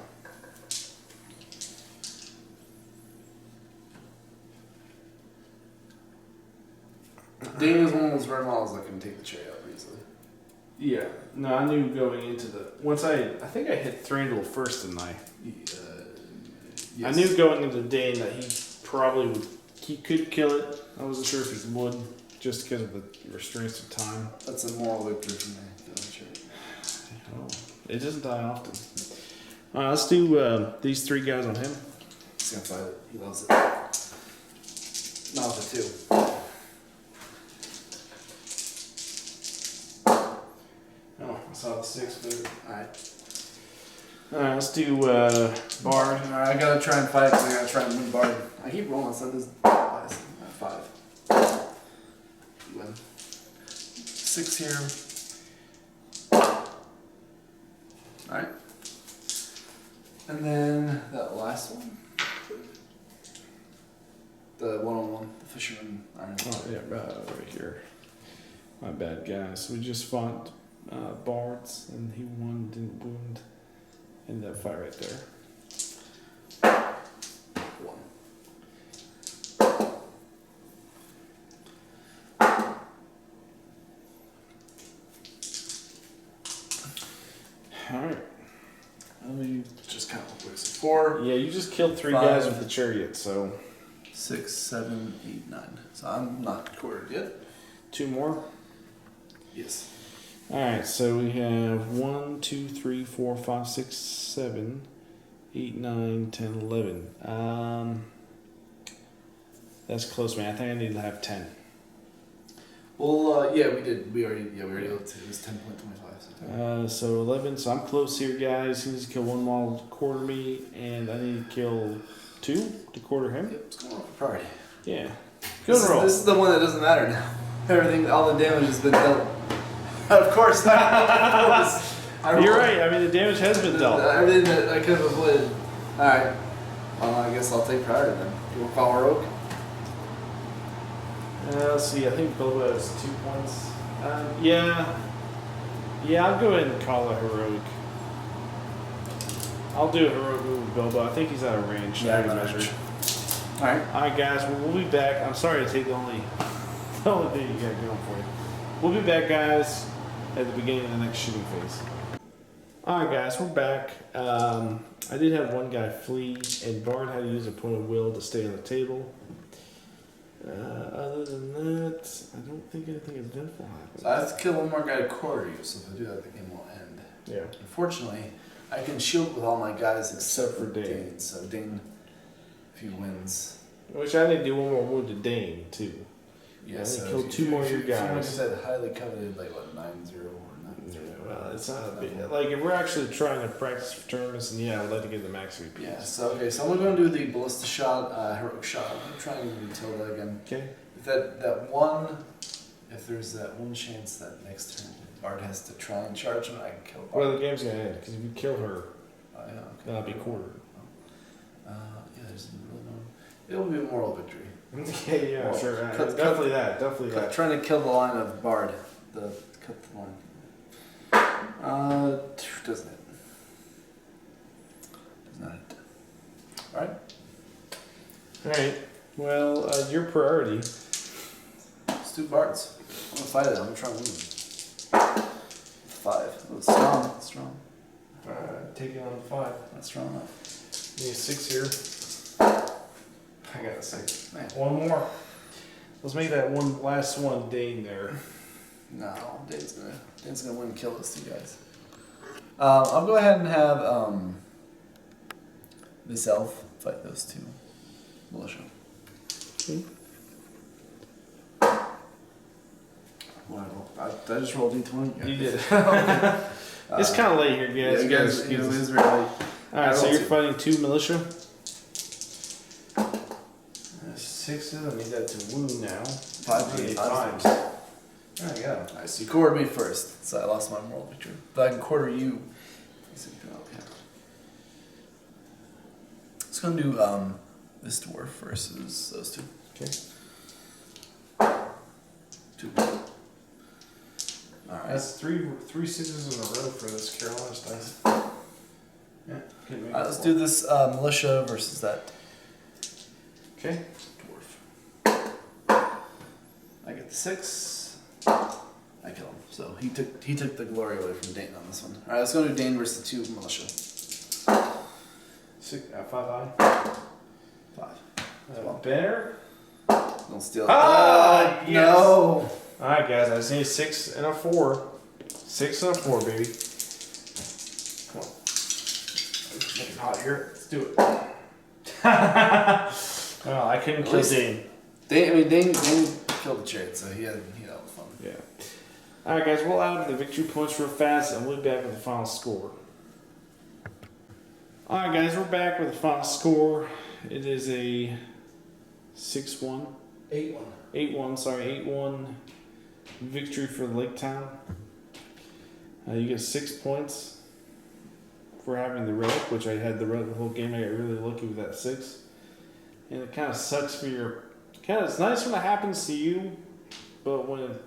Dane is one those rare models that can take the chariot out easily. Yeah. No, I knew going into the I think I hit Thranduil first, didn't I? Yes. I knew going into Dane that he could kill it. I wasn't sure if he would, just because of the restraints of time. That's a moral victory for me. Oh, it doesn't die often. All right, let's do these 3 guys on him. He's gonna fight it. He loves it. Not with the 2. Oh, I saw the 6, but Alright. Alright, let's do Bard. Alright, I gotta try and fight. I gotta try and win Bard. I keep rolling, so this at 5. You win. 6 here. Alright. And then that last one. The 1-on-1, the fisherman iron. Oh, yeah, right here. My bad, guys. We just fought Bards, and he won, didn't wound in that fight right there. 1. Alright. Let me just count real quick. So 4, Yeah, you just killed 3 5. guys with the chariot, so 6, 7, 8, 9. So I'm not quartered yet. 2 more. Yes. Alright, so we have 1, 2, 3, 4, 5, 6, 7, 8, 9, 10, 11. That's close, man. I think I need to have 10. Well, yeah, we did. We already looked. It was 10.25. So 11. So I'm close here, guys. He needs to kill 1 model to quarter me, and I need to kill 2 to quarter him. Yep, it's going on for priority. Yeah. Good roll. This is the one that doesn't matter now. Everything, all the damage has been dealt. Of course not. You're right. I mean, the damage has been dealt. Everything that I could have avoided. Alright. Well, I guess I'll take priority then. You want to call Rogue? Let's see. I think Bilbo has 2 points. Yeah. Yeah, I'll go ahead and call a heroic. I'll do a heroic move with Bilbo. I think he's out of range. Yeah, He's out of measured. range. Alright. Alright, guys. Well, we'll be back. I'm sorry to take the only thing you got going for you. We'll be back, guys, at the beginning of the next shooting phase. Alright, guys. We're back. I did have 1 guy flee, and Bard had to use a point of will to stay on the table. Other than that, I don't think anything eventful happened. So I have to kill 1 more guy to quarter you, so if I do that, the game will end. Yeah. Unfortunately, I can shield with all my guys except for Dane. Dane. So Dane, if he wins. Which I need to do 1 more wound to Dane, too. Yeah, I so need to kill if 2 more of if your If you guys. like I said, highly coveted, like what, 9-0 or 9-0? Well, it's not a big... Like, if we're actually trying to practice for tournaments, then yeah, I would like to get the max VP. Yeah, so okay, so I'm going to do the ballista shot, heroic shot. I'm trying to do Tilda again. Okay. If there's that 1 chance that next turn Bard has to try and charge him, I can kill Bard. Well, the game's going to end, because if you kill her, Yeah, okay. then I'll be quartered. Yeah, there's really no... It will be a moral victory. Yeah, Well, sure. definitely that. Trying to kill the line of Bard. Cut the line. Doesn't it? Does not it. Alright. Alright. Well, your priority. Let's do Bards. I'm gonna fight it. I'm gonna try and win. 5. That's strong. That's strong. Take it on 5. That's strong enough. Need 6 here. I got a 6. Man. 1 more. Let's make that last one Dane there. No, Dane's gonna win and kill those 2 guys. I'll go ahead and have this elf fight those 2 militia. Okay. Did I just roll D20? You did. It's kind of late here, guys. Yeah, guys, it is very late. Alright, so rolled you're 2. fighting 2 militia. 6 of them. Need that to wound now. 5 8 times. times. There you go. Alright, so you quartered me first, so I lost my moral victory. But I can quarter you. Let's go do this dwarf versus those 2. Okay. 2. Alright. That's three 6s in a row for this Carolina's dice. Yeah. Alright, let's do this militia versus that Okay. dwarf. I get the 6. I kill him. So he took the glory away from Dane on this one. All right, let's go to Dane versus the 2 militia. 5 5. Better. Don't steal it. Ah, yes. No. All right, guys. I just need a 6 and a 4. 6 and a 4, baby. Come on. Let's make it hot here. Let's do it. Well, I couldn't kill Dane. Dane killed the chariot, so he had fun. Yeah. All right, guys. We'll add the victory points real fast, and we'll be back with the final score. All right, guys. We're back with the final score. It is a 6-1. 8-1. 8-1. Sorry, 8-1 victory for Lake Town. You get 6 points for having the relic, which I had the relic the whole game. I got really lucky with that 6. And it kind of sucks for your. It's nice when it happens to you, but when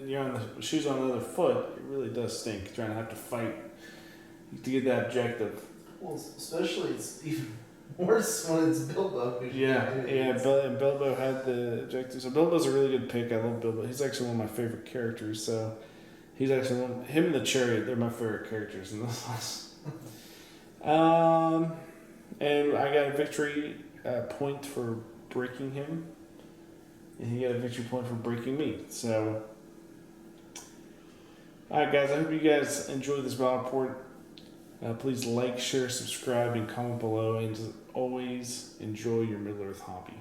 you're on the shoes on the other foot, it really does stink. Trying to have to fight to get that objective. Well, especially it's even worse when it's Bilbo. Bilbo had the objective. So Bilbo's a really good pick. I love Bilbo. He's actually one of my favorite characters. So he's actually him and the chariot. They're my favorite characters in this list. And I got a victory point for breaking him, and he got a victory point for breaking me. So, alright guys, I hope you guys enjoyed this battle report. Please like, share, subscribe, and comment below, and as always, enjoy your Middle-earth hobby.